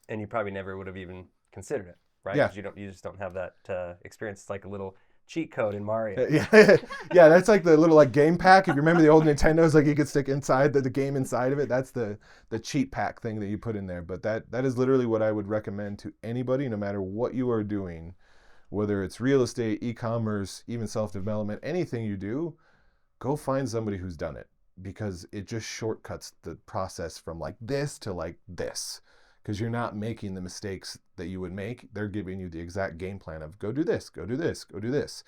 And you probably never would have even considered it, right? Yeah. Because you just don't have that experience. It's like a little cheat code in Mario. Yeah, that's like the little game pack. If you remember the old Nintendos, like you could stick inside the game inside of it. That's the cheat pack thing that you put in there. But that is literally what I would recommend to anybody, no matter what you are doing, whether it's real estate, e-commerce, even self-development, anything you do, go find somebody who's done it, because it just shortcuts the process from like this to like this. Because you're not making the mistakes that you would make. They're giving you the exact game plan of go do this, go do this, go do this.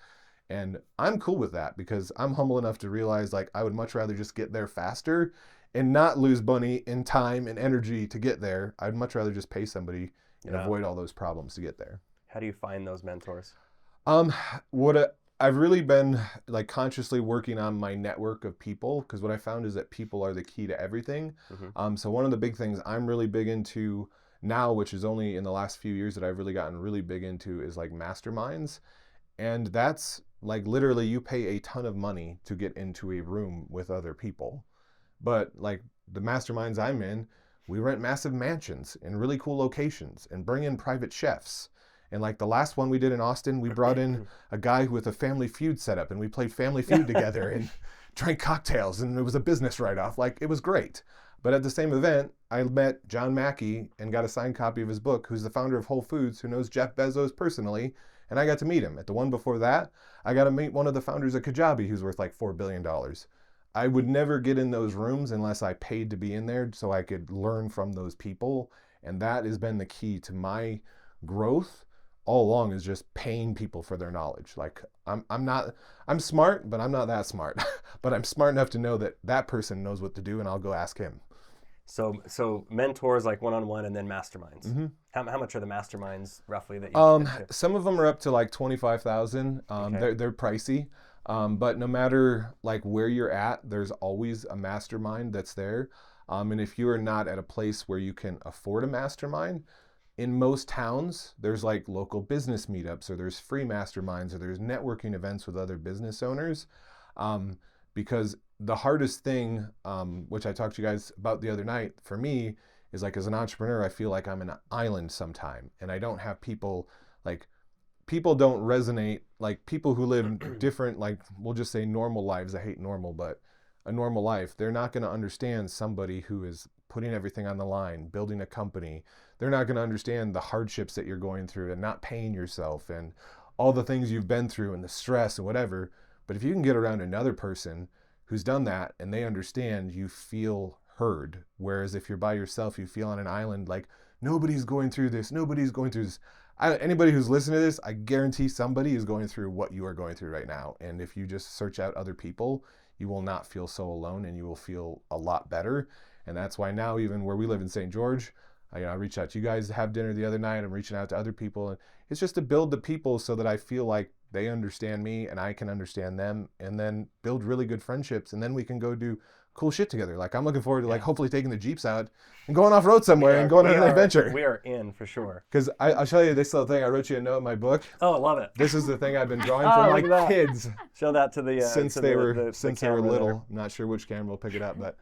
And I'm cool with that, because I'm humble enough to realize, like, I would much rather just get there faster and not lose money and time and energy to get there. I'd much rather just pay somebody and avoid all those problems to get there. How do you find those mentors? I've really been like consciously working on my network of people, because what I found is that people are the key to everything. So one of the big things I'm really big into now, which is only in the last few years that I've really gotten really big into, is like masterminds. And that's like literally you pay a ton of money to get into a room with other people. But like the masterminds I'm in, we rent massive mansions in really cool locations and bring in private chefs. And like the last one we did in Austin, we brought in a guy with a Family Feud setup, and we played Family Feud together and drank cocktails, and it was a business write-off. Like, it was great. But at the same event, I met John Mackey and got a signed copy of his book, who's the founder of Whole Foods, who knows Jeff Bezos personally, and I got to meet him. At the one before that, I got to meet one of the founders of Kajabi, who's worth like $4 billion. I would never get in those rooms unless I paid to be in there so I could learn from those people. And that has been the key to my growth all along, is just paying people for their knowledge. Like I'm smart, but I'm not that smart. But I'm smart enough to know that that person knows what to do, and I'll go ask him. So mentors, like one-on-one, and then masterminds. Mm-hmm. How much are the masterminds roughly that you some of them are up to like 25,000. Okay. They're pricey. But no matter like where you're at, there's always a mastermind that's there. And if you are not at a place where you can afford a mastermind, in most towns, there's like local business meetups, or there's free masterminds, or there's networking events with other business owners. Because the hardest thing, which I talked to you guys about the other night, for me, is like as an entrepreneur, I feel like I'm an island sometime, and I don't have people, like people don't resonate, like people who live different, like we'll just say normal lives. I hate normal, but a normal life, they're not going to understand somebody who is putting everything on the line, building a company. They're not going to understand the hardships that you're going through and not paying yourself and all the things you've been through and the stress and whatever. But if you can get around another person who's done that and they understand, you feel heard. Whereas if you're by yourself, you feel on an island like nobody's going through this, nobody's going through this. Anybody who's listening to this, I guarantee somebody is going through what you are going through right now. And if you just search out other people, you will not feel so alone, and you will feel a lot better. And that's why now, even where we live in St. George, I reached out to you guys to have dinner the other night. I'm reaching out to other people. And it's just to build the people so that I feel like they understand me and I can understand them, and then build really good friendships. And then we can go do cool shit together. Like I'm looking forward to like hopefully taking the Jeeps out and going off road somewhere and going on an adventure. We are in for sure. Because I'll show you this little thing. I wrote you a note in my book. Oh, I love it. This is the thing I've been drawing from my kids. Show that to the since to they were little. there. I'm not sure which camera will pick it up, but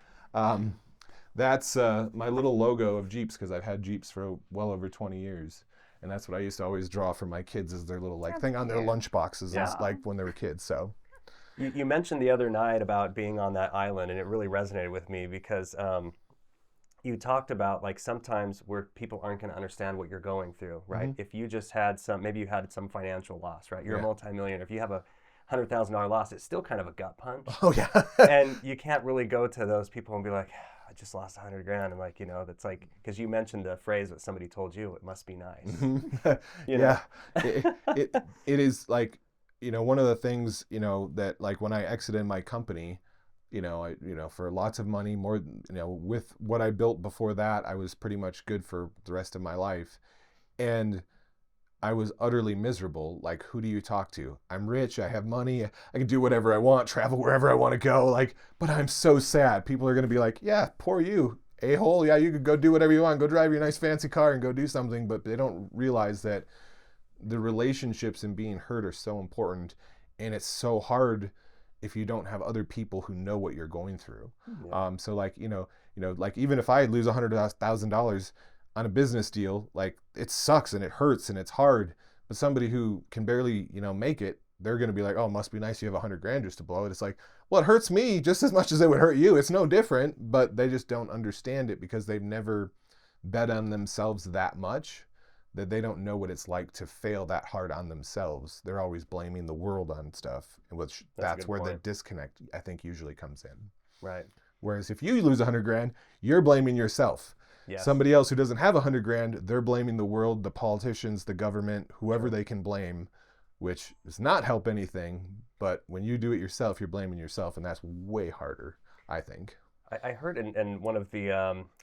that's my little logo of Jeeps, because I've had Jeeps for well over 20 years. And that's what I used to always draw for my kids, as their little like thing on their lunch boxes, like when they were kids. So you mentioned the other night about being on that island, and it really resonated with me because you talked about like sometimes where people aren't going to understand what you're going through, right? Mm-hmm. If you just had maybe you had some financial loss, right? You're a multi-millionaire. If you have a $100,000 loss, it's still kind of a gut punch. Oh yeah. And you can't really go to those people and be like, I just lost $100,000. And like, that's like, because you mentioned the phrase that somebody told you, it must be nice. Mm-hmm. Yeah. It is like, one of the things, that like when I exited my company, for lots of money, more, with what I built before that, I was pretty much good for the rest of my life. And I was utterly miserable. Like, who do you talk to? I'm rich. I have money. I can do whatever I want, travel wherever I want to go. Like, but I'm so sad. People are going to be like, yeah, poor you, a-hole. Yeah, you could go do whatever you want. Go drive your nice fancy car and go do something. But they don't realize that the relationships and being heard are so important. And it's so hard if you don't have other people who know what you're going through. Yeah. So like, like even if I lose $100,000 on a business deal, like it sucks and it hurts and it's hard, but somebody who can barely, make it, they're going to be like, oh, it must be nice you have $100,000 just to blow it. It's like, well, it hurts me just as much as it would hurt you. It's no different, but they just don't understand it because they've never bet on themselves that much, that they don't know what it's like to fail that hard on themselves. They're always blaming the world on stuff, which that's where the disconnect, I think, usually comes in. Right. Whereas if you lose $100,000, you're blaming yourself. Yes. Somebody else who doesn't have $100,000, they're blaming the world, the politicians, the government, whoever they can blame, which does not help anything. But when you do it yourself, you're blaming yourself, and that's way harder, I think. I heard in one of the,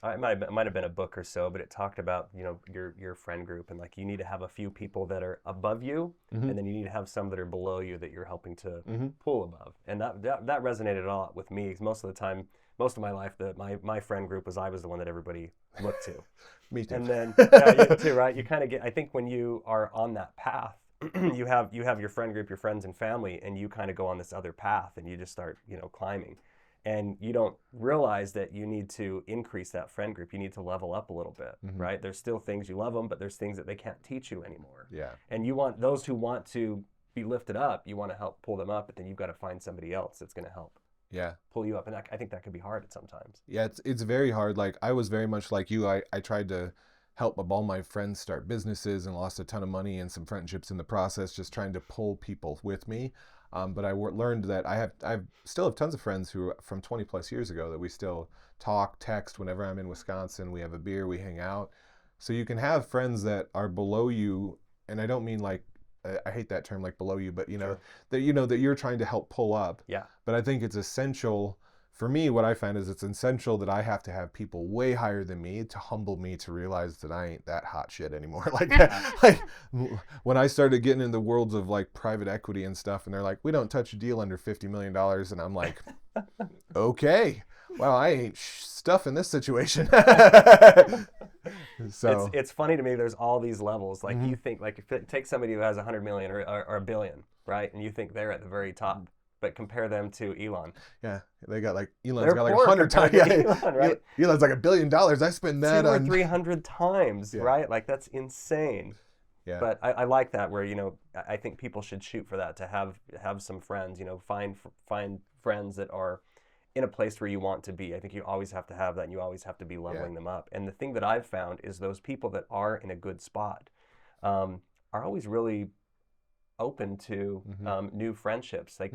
it might have been a book or so, but it talked about, your friend group, and like you need to have a few people that are above you, mm-hmm. and then you need to have some that are below you that you're helping to mm-hmm. pull above. And that resonated a lot with me, because most of my life, my friend group I was the one that everybody looked to. Me too. And then, you too, right? You kind of get, I think when you are on that path, you have your friend group, your friends and family, and you kind of go on this other path, and you just start, climbing, and you don't realize that you need to increase that friend group. You need to level up a little bit, right? There's still things you love them, but there's things that they can't teach you anymore. Yeah. And you want those who want to be lifted up, you want to help pull them up, but then you've got to find somebody else that's going to help pull you up. And I think that could be hard at sometimes. Yeah, it's very hard. Like, I was very much like you. I tried to help all my friends start businesses and lost a ton of money and some friendships in the process, just trying to pull people with me. But I learned that I still have tons of friends who from 20 plus years ago that we still talk, text whenever I'm in Wisconsin. We have a beer, we hang out. So you can have friends that are below you, and I don't mean like, I hate that term, like below you, but that that you're trying to help pull up. Yeah. But I think it's essential for me. What I find is it's essential that I have to have people way higher than me to humble me to realize that I ain't that hot shit anymore. Like when I started getting in the worlds of like private equity and stuff, and they're like, we don't touch a deal under $50 million, and I'm like, okay, well, I ain't stuff in this situation. So it's funny to me. There's all these levels. Like you think, like if it takes somebody who has 100 million or a billion, right? And you think they're at the very top, but compare them to Elon. Yeah, they got like Elon's got like 100 times. Yeah, Elon, right? Elon's like $1 billion. I spend that 200 or 300 times, right? Like that's insane. Yeah. But I like that where I think people should shoot for that, to have some friends. Find friends that are in a place where you want to be. I think you always have to have that, and you always have to be leveling them up. And the thing that I've found is those people that are in a good spot are always really open to new friendships. Like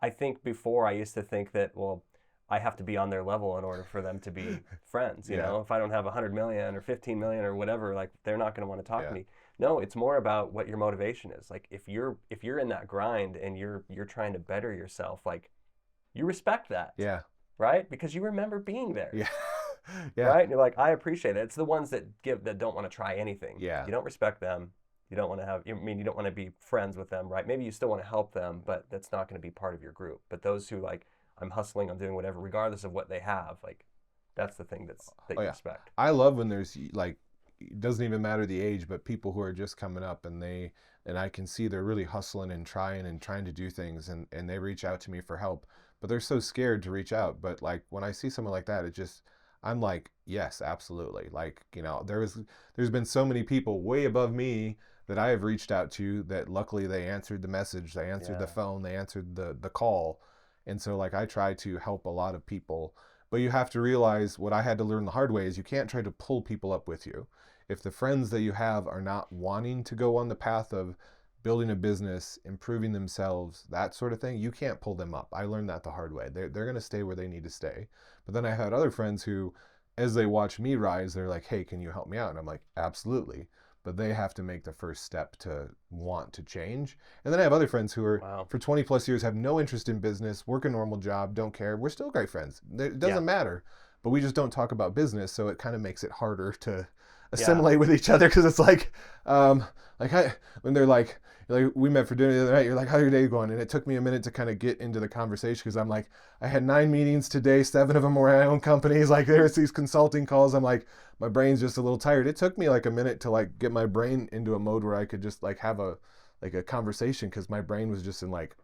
I think before I used to think that, well, I have to be on their level in order for them to be friends. You know, if I don't have 100 million or 15 million or whatever, like they're not going to want to talk to me. No, it's more about what your motivation is. Like if you're in that grind and you're trying to better yourself, like you respect that. Yeah. Right? Because you remember being there. Yeah. Yeah. Right? And you're like, I appreciate it. It's the ones that don't want to try anything. Yeah. You don't respect them. You don't want to you don't want to be friends with them, right? Maybe you still want to help them, but that's not going to be part of your group. But those who like, I'm hustling, I'm doing whatever, regardless of what they have, like that's the thing that you respect. I love when there's like, it doesn't even matter the age, but people who are just coming up and I can see they're really hustling and trying to do things, and they reach out to me for help, but they're so scared to reach out. But like when I see someone like that, I'm like, yes, absolutely. Like, there's been so many people way above me that I have reached out to that luckily they answered the message, they answered the phone, they answered the call. And so like I try to help a lot of people, but you have to realize what I had to learn the hard way is you can't try to pull people up with you. If the friends that you have are not wanting to go on the path of building a business, improving themselves, that sort of thing, you can't pull them up. I learned that the hard way. They're going to stay where they need to stay. But then I had other friends who, as they watch me rise, they're like, hey, can you help me out? And I'm like, absolutely. But they have to make the first step to want to change. And then I have other friends who are, for 20 plus years, have no interest in business, work a normal job, don't care. We're still great friends. It doesn't matter. But we just don't talk about business, so it kind of makes it harder to assimilate with each other, because it's like, when they're like, we met for dinner the other night, you're like, how's your day going? And it took me a minute to kind of get into the conversation, because I'm like, I had 9 meetings today, 7 of them were my own companies. Like there's these consulting calls. I'm like, my brain's just a little tired. It took me like a minute to like get my brain into a mode where I could just like have a conversation, because my brain was just in like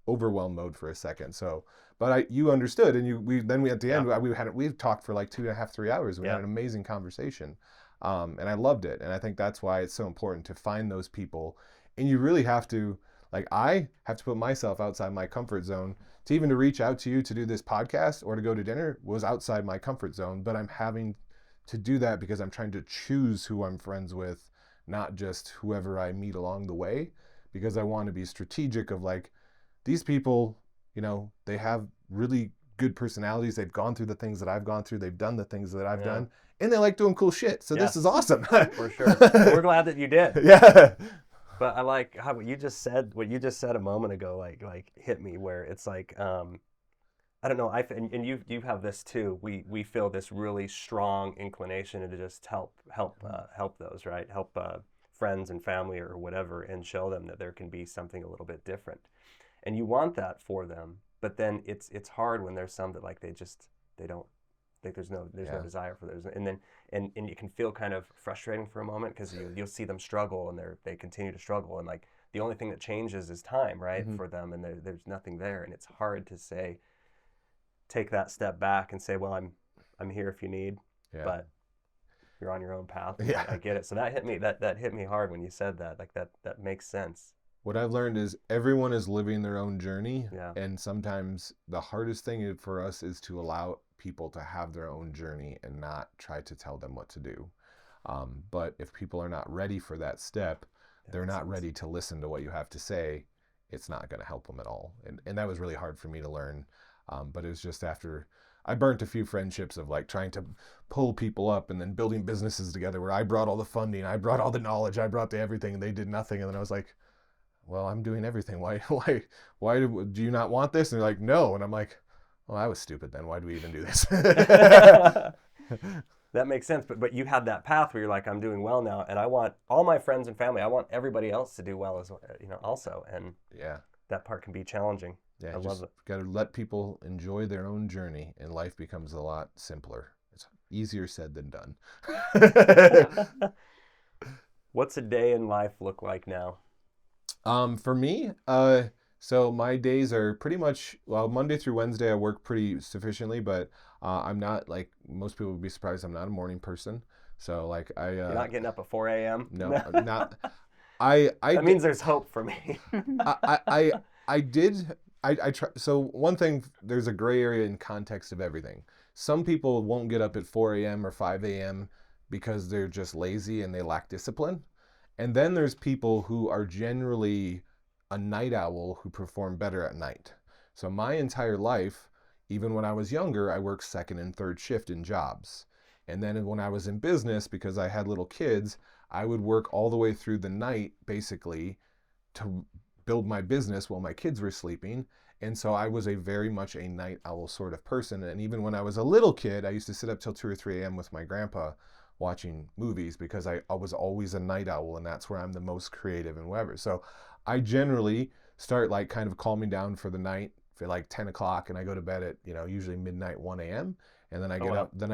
overwhelm mode for a second. So, but you understood, and we at the end we talked for like 2.5, 3 hours. We had an amazing conversation, and I loved it. And I think that's why it's so important to find those people. And you really have to, like, I have to put myself outside my comfort zone to reach out to you to do this podcast or to go to dinner was outside my comfort zone. But I'm having to do that because I'm trying to choose who I'm friends with, not just whoever I meet along the way, because I want to be strategic of like, these people, they have really good personalities. They've gone through the things that I've gone through. They've done the things that I've done, and they like doing cool shit. So this is awesome. For sure. We're glad that you did. Yeah. But I like how what you just said a moment ago, like hit me, where it's like, I don't know, and you have this too. We feel this really strong inclination to just help those, right? Help friends and family or whatever, and show them that there can be something a little bit different. And you want that for them, but then it's hard when there's some that like they don't think there's no desire for those, and then and you can feel kind of frustrating for a moment, because you'll see them struggle, and they continue to struggle, and like the only thing that changes is time, right, for them, and there's nothing there, and it's hard to say, take that step back and say, well, I'm here if you need, but you're on your own path. Yeah. I get it. So that hit me. That hit me hard when you said that. Like that makes sense. What I've learned is everyone is living their own journey, Yeah. and sometimes the hardest thing for us is to allow people to have their own journey and not try to tell them what to do. But if people are not ready for that step, they're not ready to listen to what you have to say. It's not going to help them at all. And that was really hard for me to learn. But it was just after I burnt a few friendships of like trying to pull people up and then building businesses together where I brought all the funding, I brought all the knowledge, I brought everything, and they did nothing. And then I was like, well, I'm doing everything. Why do you not want this? And they're like, no. And I'm like, well, I was stupid then. Why do we even do this? That makes sense. But you had that path where you're like, I'm doing well now, and I want all my friends and family, I want everybody else to do well as also. And that part can be challenging. Yeah, I love it. Got to let people enjoy their own journey, and life becomes a lot simpler. It's easier said than done. What's a day in life look like now? For me, so my days are pretty much, well, Monday through Wednesday I work pretty sufficiently, but I'm not, like most people would be surprised, I'm not a morning person. So like You're not getting up at 4 a.m.? No, not. That means there's hope for me. I try. So one thing, there's a gray area in context of everything. Some people won't get up at 4 a.m. or 5 a.m. because they're just lazy and they lack discipline. And then there's people who are generally a night owl who perform better at night. So my entire life, even when I was younger, I worked second and third shift in jobs. And then when I was in business, because I had little kids, I would work all the way through the night, basically, to build my business while my kids were sleeping. And so I was very much a night owl sort of person. And even when I was a little kid, I used to sit up till 2 or 3 a.m. with my grandpa watching movies because I was always a night owl, and that's where I'm the most creative and whatever. So I generally start like kind of calming down for the night for like 10 o'clock, and I go to bed at, usually midnight, 1 a.m. And then I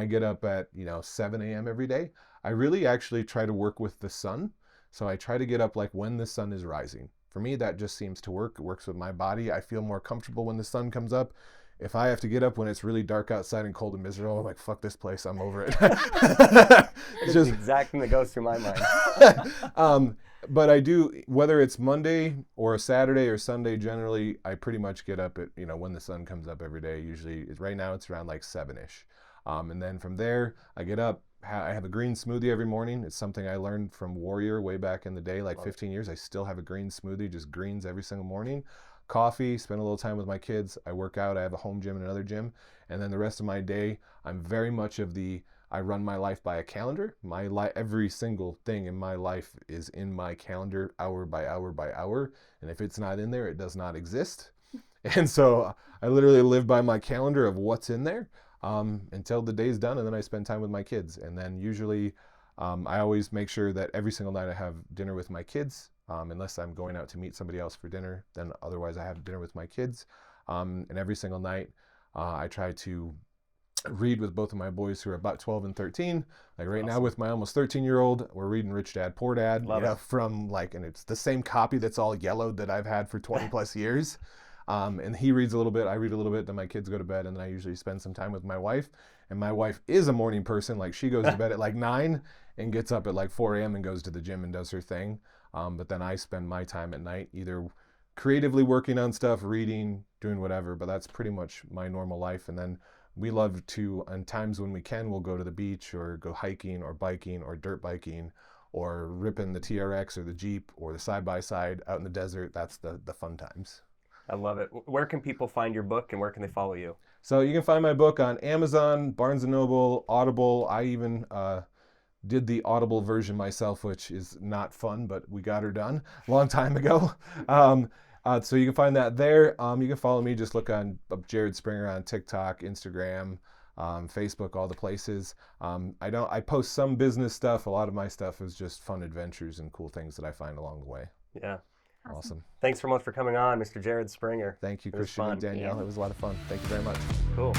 get up at, 7 a.m. every day. I really actually try to work with the sun. So I try to get up like when the sun is rising. For me, that just seems to work. It works with my body. I feel more comfortable when the sun comes up. If I have to get up when it's really dark outside and cold and miserable, I'm like, fuck this place, I'm over it. It's just the exact thing that goes through my mind. But I do, whether it's Monday or a Saturday or Sunday, generally, I pretty much get up at, when the sun comes up every day. Usually, right now, it's around like 7-ish. And then from there, I get up. I have a green smoothie every morning. It's something I learned from Warrior way back in the day, like 15 years. I still have a green smoothie, just greens every single morning. Coffee, spend a little time with my kids. I work out. I have a home gym and another gym. And then the rest of my day, I'm very much I run my life by a calendar. Every single thing in my life is in my calendar, hour by hour by hour. And if it's not in there, it does not exist. And so I literally live by my calendar of what's in there. Until the day's done, and then I spend time with my kids. And then usually I always make sure that every single night I have dinner with my kids, unless I'm going out to meet somebody else for dinner. Then otherwise I have dinner with my kids. And every single night I try to read with both of my boys who are about 12 and 13. Like right now with my almost 13-year-old, we're reading Rich Dad, Poor Dad. From and it's the same copy that's all yellowed that I've had for 20 plus years. And he reads a little bit, I read a little bit, then my kids go to bed, and then I usually spend some time with my wife. And my wife is a morning person. Like she goes to bed at like 9 and gets up at like 4 a.m. and goes to the gym and does her thing. But then I spend my time at night either creatively working on stuff, reading, doing whatever. But that's pretty much my normal life. And then we love to, on times when we can, we'll go to the beach or go hiking or biking or dirt biking or ripping the TRX or the Jeep or the side-by-side out in the desert. That's the fun times. I love it. Where can people find your book, and where can they follow you? So you can find my book on Amazon, Barnes & Noble, Audible. I even did the Audible version myself, which is not fun, but we got her done a long time ago. So you can find that there. You can follow me. Just look on Jared Springer on TikTok, Instagram, Facebook, all the places. I post some business stuff. A lot of my stuff is just fun adventures and cool things that I find along the way. Yeah. Awesome. Thanks so much for coming on, Mr. Jared Springer. Thank you, Christian and Danielle. It was a lot of fun. Thank you very much. Cool.